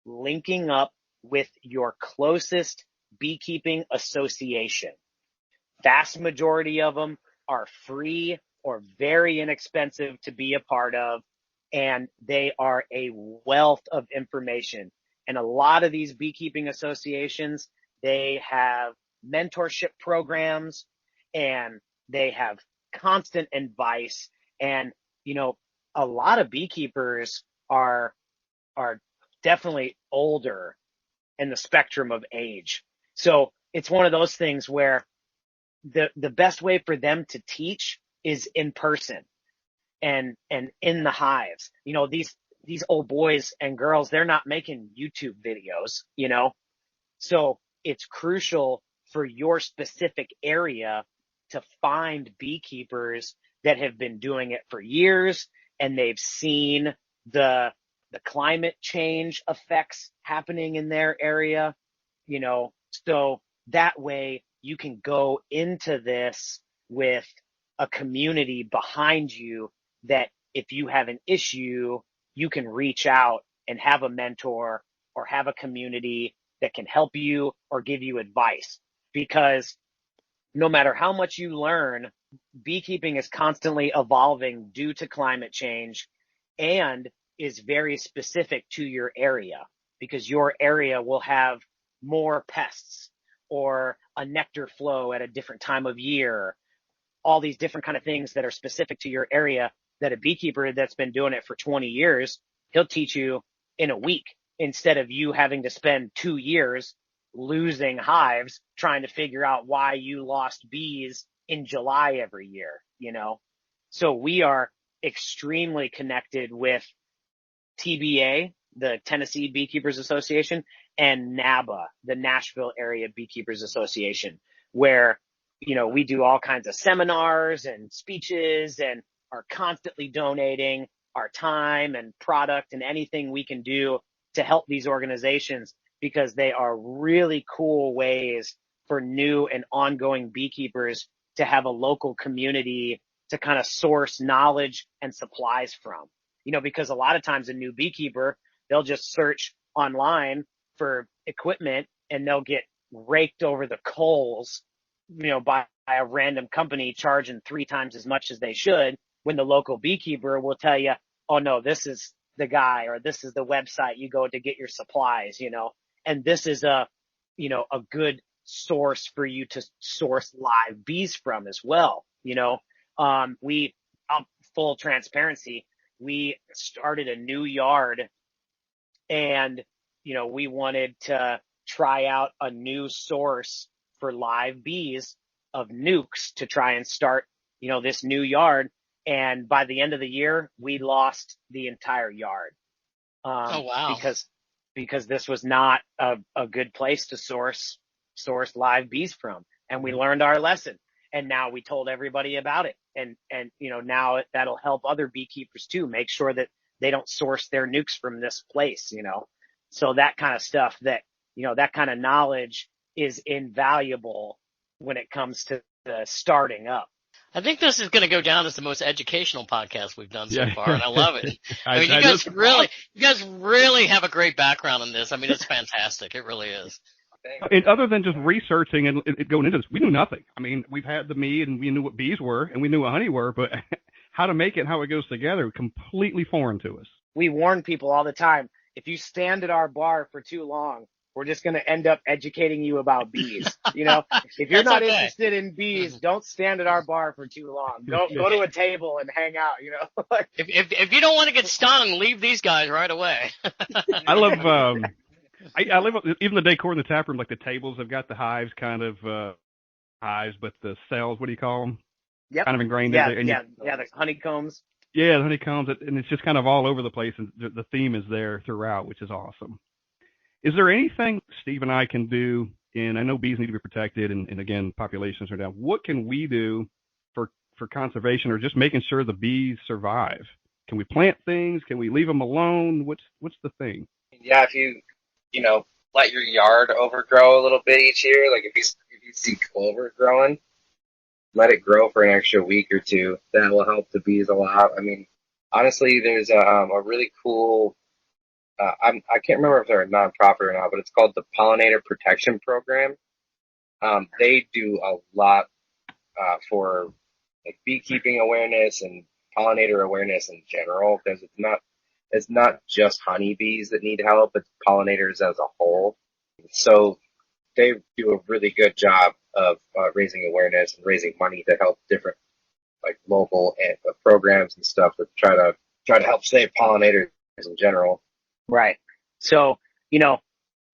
linking up with your closest beekeeping association. Vast majority of them are free or very inexpensive to be a part of, and they are a wealth of information. And a lot of these beekeeping associations, they have mentorship programs and they have constant advice. And, a lot of beekeepers are definitely older in the spectrum of age. So it's one of those things where the best way for them to teach is in person and in the hives. These old boys and girls, they're not making YouTube videos, so it's crucial for your specific area to find beekeepers that have been doing it for years and they've seen the climate change effects happening in their area, so that way you can go into this with a community behind you that if you have an issue, you can reach out and have a mentor or have a community that can help you or give you advice. Because no matter how much you learn, beekeeping is constantly evolving due to climate change and is very specific to your area, because your area will have more pests or a nectar flow at a different time of year, all these different kind of things that are specific to your area that a beekeeper that's been doing it for 20 years, he'll teach you in a week instead of you having to spend 2 years losing hives trying to figure out why you lost bees in July every year, So we are extremely connected with TBA, the Tennessee Beekeepers Association, and NABA, the Nashville Area Beekeepers Association, where, we do all kinds of seminars and speeches and are constantly donating our time and product and anything we can do to help these organizations, because they are really cool ways for new and ongoing beekeepers to have a local community to kind of source knowledge and supplies from. Because a lot of times a new beekeeper, they'll just search online for equipment and they'll get raked over the coals, by a random company charging 3 times as much as they should, when the local beekeeper will tell you, oh no, this is the guy, or this is the website you go to get your supplies, and this is a good source for you to source live bees from as well. Full transparency, we started a new yard and, we wanted to try out a new source for live bees of nukes to try and start, this new yard. And by the end of the year, we lost the entire yard. Oh, wow. Because this was not a good place to source live bees from. And we learned our lesson. And now we told everybody about it. And now that'll help other beekeepers too, make sure that they don't source their nukes from this place, So that kind of stuff, that kind of knowledge is invaluable when it comes to starting up. I think this is going to go down as the most educational podcast we've done so far, and I love it. You guys really have a great background in this. I mean, it's fantastic. It really is. And other than just researching and going into this, we knew nothing. I mean, we've had the mead and we knew what bees were and we knew what honey were, but how to make it and how it goes together, completely foreign to us. We warn people all the time, if you stand at our bar for too long, we're just going to end up educating you about bees. If you're not interested in bees, don't stand at our bar for too long. Go to a table and hang out, If you don't want to get stung, leave these guys right away. I love, I love even the decor in the tap room, like the tables have got the hives kind of, hives, but the cells, what do you call them? Yep. kind of ingrained Yeah, in there. yeah, the honeycombs. Yeah, the honeycombs, and it's just kind of all over the place, and the theme is there throughout, which is awesome. Is there anything Steve and I can do? And I know bees need to be protected, and again, populations are down. What can we do for conservation, or just making sure the bees survive? Can we plant things? Can we leave them alone? What's the thing? Yeah, if you let your yard overgrow a little bit each year, like if you see clover growing, let it grow for an extra week or two. That will help the bees a lot. I mean, honestly, there's a really cool. I can't remember if they're a nonprofit or not, but it's called the Pollinator Protection Program. They do a lot for like beekeeping awareness and pollinator awareness in general, because it's not just honeybees that need help, it's pollinators as a whole. So they do a really good job of raising awareness and raising money to help different like local programs and stuff that try to help save pollinators in general. Right. So,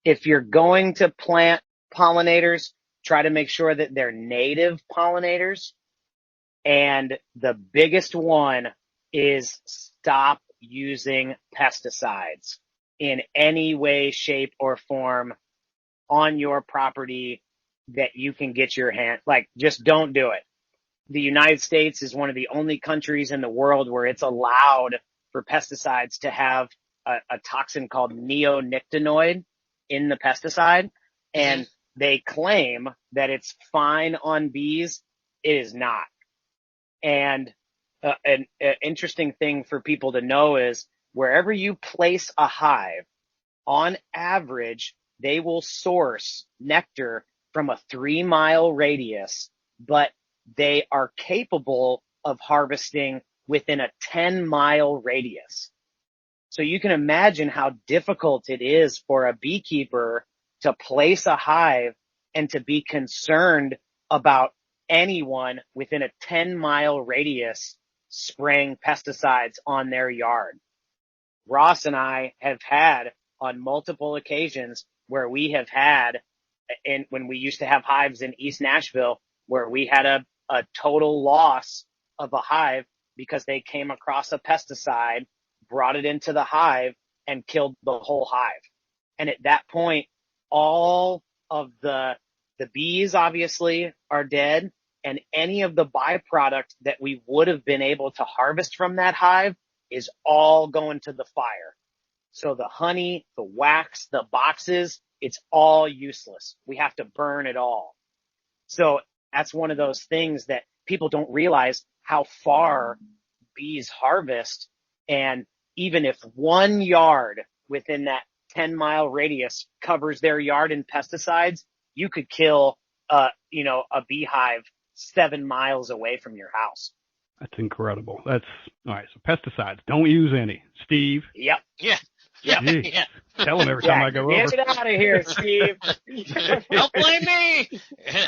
if you're going to plant pollinators, try to make sure that they're native pollinators. And the biggest one is stop using pesticides in any way, shape, or form on your property that you can get your hand. Like, just don't do it. The United States is one of the only countries in the world where it's allowed for pesticides to have a toxin called neonicotinoid in the pesticide. And they claim that it's fine on bees. It is not. And an interesting thing for people to know is wherever you place a hive, on average, they will source nectar from a 3-mile radius, but they are capable of harvesting within a 10-mile radius. So you can imagine how difficult it is for a beekeeper to place a hive and to be concerned about anyone within a 10-mile radius spraying pesticides on their yard. Ross and I have had on multiple occasions where we have had, and when we used to have hives in East Nashville, where we had a total loss of a hive because they came across a pesticide, brought it into the hive, and killed the whole hive. And at that point, all of the bees obviously are dead, and any of the byproduct that we would have been able to harvest from that hive is all going to the fire. So the honey, the wax, the boxes, it's all useless. We have to burn it all. So that's one of those things that people don't realize how far bees harvest. And even if one yard within that 10-mile radius covers their yard in pesticides, you could kill, a beehive 7 miles away from your house. That's incredible. That's all right. So pesticides, don't use any. Steve. Yep. Yeah. Geez, Yeah. tell him every time I go over. Get out of here, Steve. Don't blame me.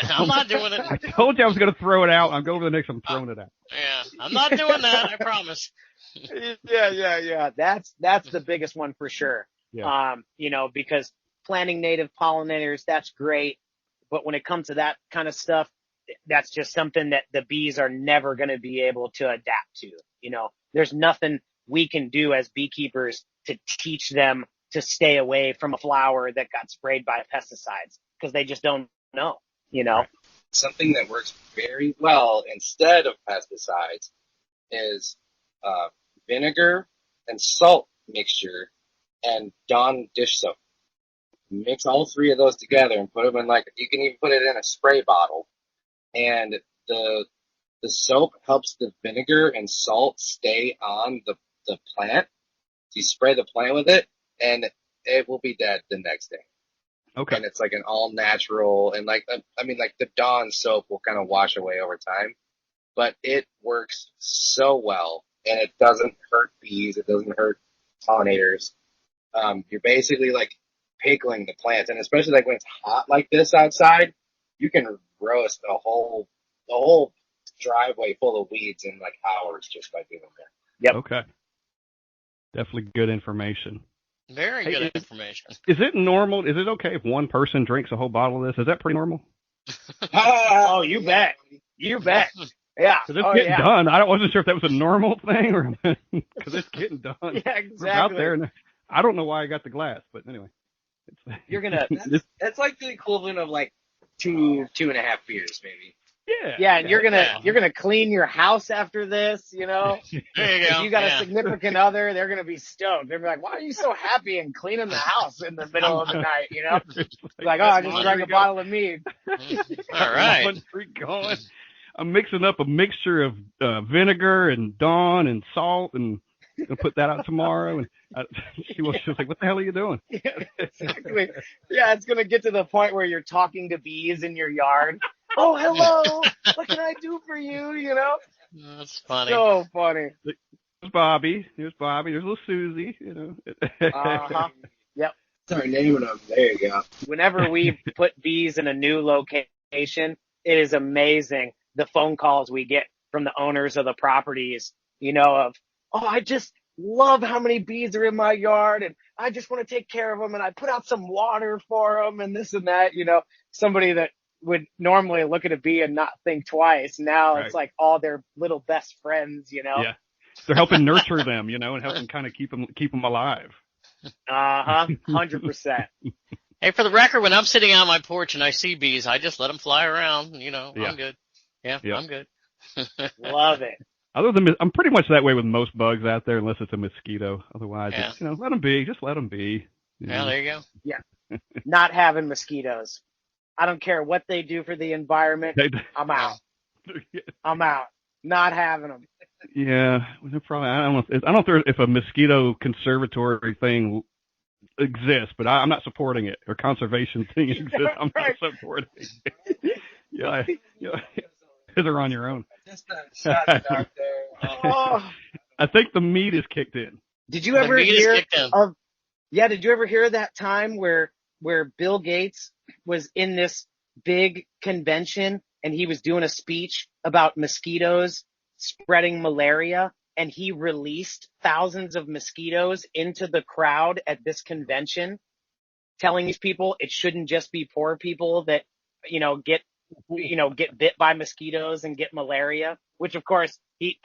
I'm not doing it. I told you I was going to throw it out. I'm going over the next. I'm throwing it out. Yeah, I'm not doing that. I promise. Yeah. That's the biggest one for sure. Yeah. Because planting native pollinators, that's great. But when it comes to that kind of stuff, that's just something that the bees are never going to be able to adapt to. There's nothing we can do as beekeepers to teach them to stay away from a flower that got sprayed by pesticides, because they just don't know, Something that works very well instead of pesticides is vinegar and salt mixture and Dawn dish soap. Mix all three of those together and put them in you can even put it in a spray bottle. And the soap helps the vinegar and salt stay on the plant. You spray the plant with it, and it will be dead the next day. Okay. And it's like an all natural, and the Dawn soap will kind of wash away over time, but it works so well, and it doesn't hurt bees. It doesn't hurt pollinators. You're basically pickling the plants, and especially when it's hot like this outside, you can roast the whole driveway full of weeds in hours just by doing that. Yep. Okay. Definitely good information. Very good information. Is it normal? Is it okay if one person drinks a whole bottle of this? Is that pretty normal? Oh, you bet. You bet. Yeah. Because it's Oh, getting yeah. done. I wasn't sure if that was a normal thing or because it's getting done. Yeah, We're out exactly. there, and I don't know why I got the glass, but anyway. You're gonna. That's like the equivalent of like 2.5 beers, maybe. Yeah, and you're gonna clean your house after this, There you go. If you got Yeah. a significant other, they're gonna be stoked. They're gonna be like, "Why are you so happy and cleaning the house in the middle of the night?" It's Like, "Oh, I just drank a streak bottle of mead." All right. One streak going. I'm mixing up a mixture of vinegar and Dawn and salt, and gonna put that out tomorrow. And she was like, "What the hell are you doing?" Yeah, exactly. Yeah, it's gonna get to the point where you're talking to bees in your yard. Oh, hello. What can I do for you? That's funny. So funny. There's Bobby. There's little Susie. Uh-huh. Yep. Start naming them. There you go. Whenever we put bees in a new location, it is amazing the phone calls we get from the owners of the properties, of, "Oh, I just love how many bees are in my yard, and I just want to take care of them, and I put out some water for them, and this and that." Somebody that would normally look at a bee and not think twice. Now Right. It's like all their little best friends, Yeah. They're helping nurture them, and helping kind of keep them alive. 100%. Hey, for the record, when I'm sitting on my porch and I see bees, I just let them fly around. Yeah. I'm good. Yeah, I'm good. Love it. Other than I'm pretty much that way with most bugs out there, unless it's a mosquito. Otherwise, Yeah. it's, let them be. Just let them be. Yeah, there you go. Yeah. Not having mosquitoes. I don't care what they do for the environment. I'm out. I'm out. Not having them. Yeah, they're probably. I don't know if a mosquito conservatory thing exists, but I'm not supporting it. Or conservation thing exists. I'm Right. not supporting it. They're on your own. Just a shot out there. Oh. I think the meat is kicked in. Did you ever The meat is hear kicked in. of? Yeah, did you ever hear that time where Bill Gates was in this big convention and he was doing a speech about mosquitoes spreading malaria, and he released thousands of mosquitoes into the crowd at this convention, telling these people it shouldn't just be poor people that get bit by mosquitoes and get malaria, which of course he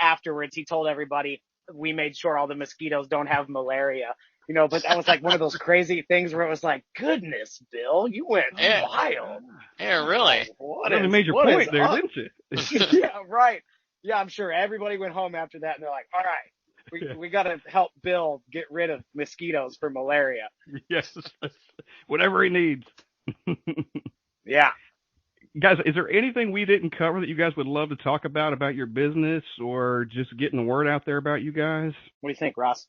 told everybody, "We made sure all the mosquitoes don't have malaria." But that was like one of those crazy things where it was like, "Goodness, Bill, you went wild." Yeah, really. You made your point there, didn't you? Yeah, right. Yeah, I'm sure everybody went home after that and they're like, "All right, we got to help Bill get rid of mosquitoes for malaria." Yes, whatever he needs. Yeah. Guys, is there anything we didn't cover that you guys would love to talk about your business, or just getting the word out there about you guys? What do you think, Ross?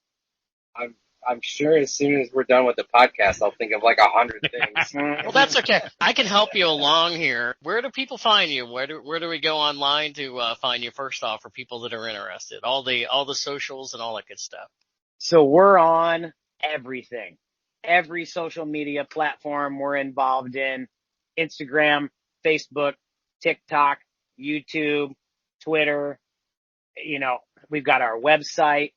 I'm sure as soon as we're done with the podcast, I'll think of like 100 things. Well, that's okay. I can help you along here. Where do people find you? Where do we go online to find you first off for people that are interested? All the socials and all that good stuff. So we're on everything. Every social media platform we're involved in. Instagram, Facebook, TikTok, YouTube, Twitter. We've got our website.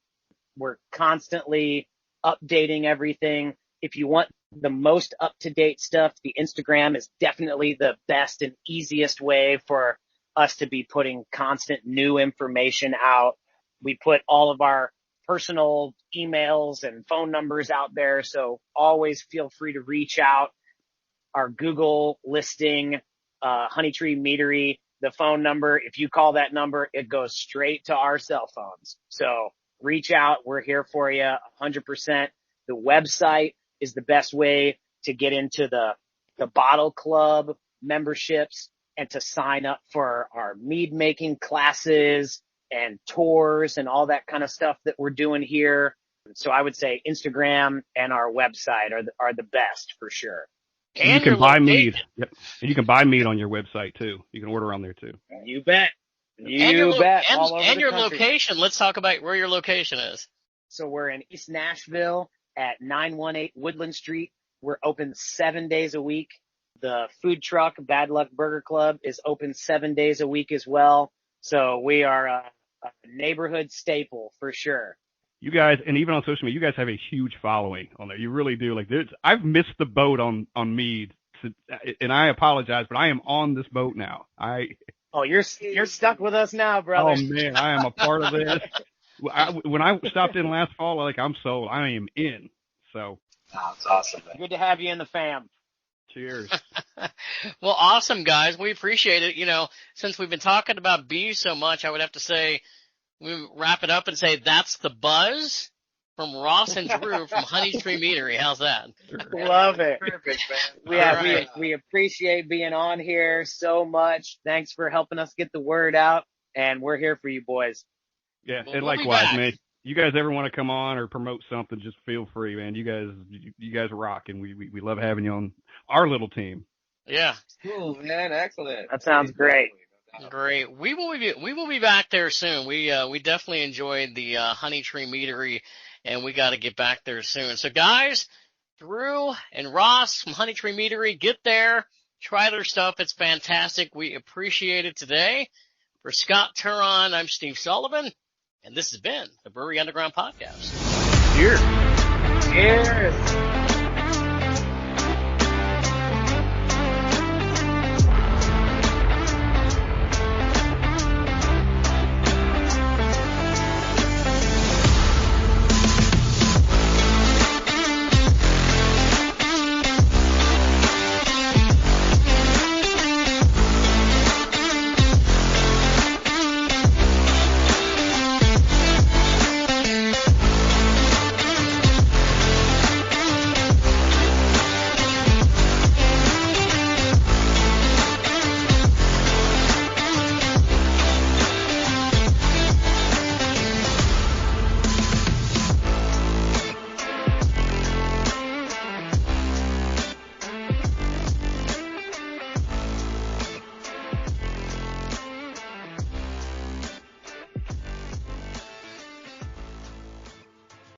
We're constantly updating everything. If you want the most up-to-date stuff, the Instagram is definitely the best and easiest way for us to be putting constant new information out. We put all of our personal emails and phone numbers out there, so always feel free to reach out. Our Google listing, Honeytree Meadery, the phone number, if you call that number, it goes straight to our cell phones. So reach out. We're here for you 100%. The website is the best way to get into the Bottle Club memberships and to sign up for our mead making classes and tours and all that kind of stuff that we're doing here. So I would say Instagram and our website are the best for sure. And you can buy mead. Yep. And you can buy mead on your website too. You can order on there too. You bet. You bet. And, all over and the your country. location. Let's talk about where your location is. So we're in East Nashville at 918 Woodland Street. We're open 7 days a week. The food truck, Bad Luck Burger Club, is open 7 days a week as well. So we are a neighborhood staple for sure. You guys, and even on social media, you guys have a huge following on there. You really do. Like, I've missed the boat on Mead, and I apologize, but I am on this boat now. Oh, you're stuck with us now, brother. Oh man, I am a part of this. When I stopped in last fall, I'm sold. I am in. So. Oh, it's awesome, man. Good to have you in the fam. Cheers. Well, awesome, guys. We appreciate it. You know, since we've been talking about bees so much, I would have to say we wrap it up and say that's the buzz from Ross and Dru from Honeytree Meadery. How's that? Love it. Perfect, man. We appreciate being on here so much. Thanks for helping us get the word out, and we're here for you boys. Yeah, Well, and we'll be likewise, back. man. You guys ever want to come on or promote something, just feel free, man. You guys rock, and we love having you on our little team. Yeah. Cool, man. Excellent. That sounds great. Great. We will be back there soon. We definitely enjoyed the Honeytree Meadery, and we got to get back there soon. So guys, Dru and Ross from Honeytree Meadery, get there, try their stuff. It's fantastic. We appreciate it today. For Scott Turon, I'm Steve Sullivan, and this has been the Brewery Underground Podcast. Cheers. Cheers.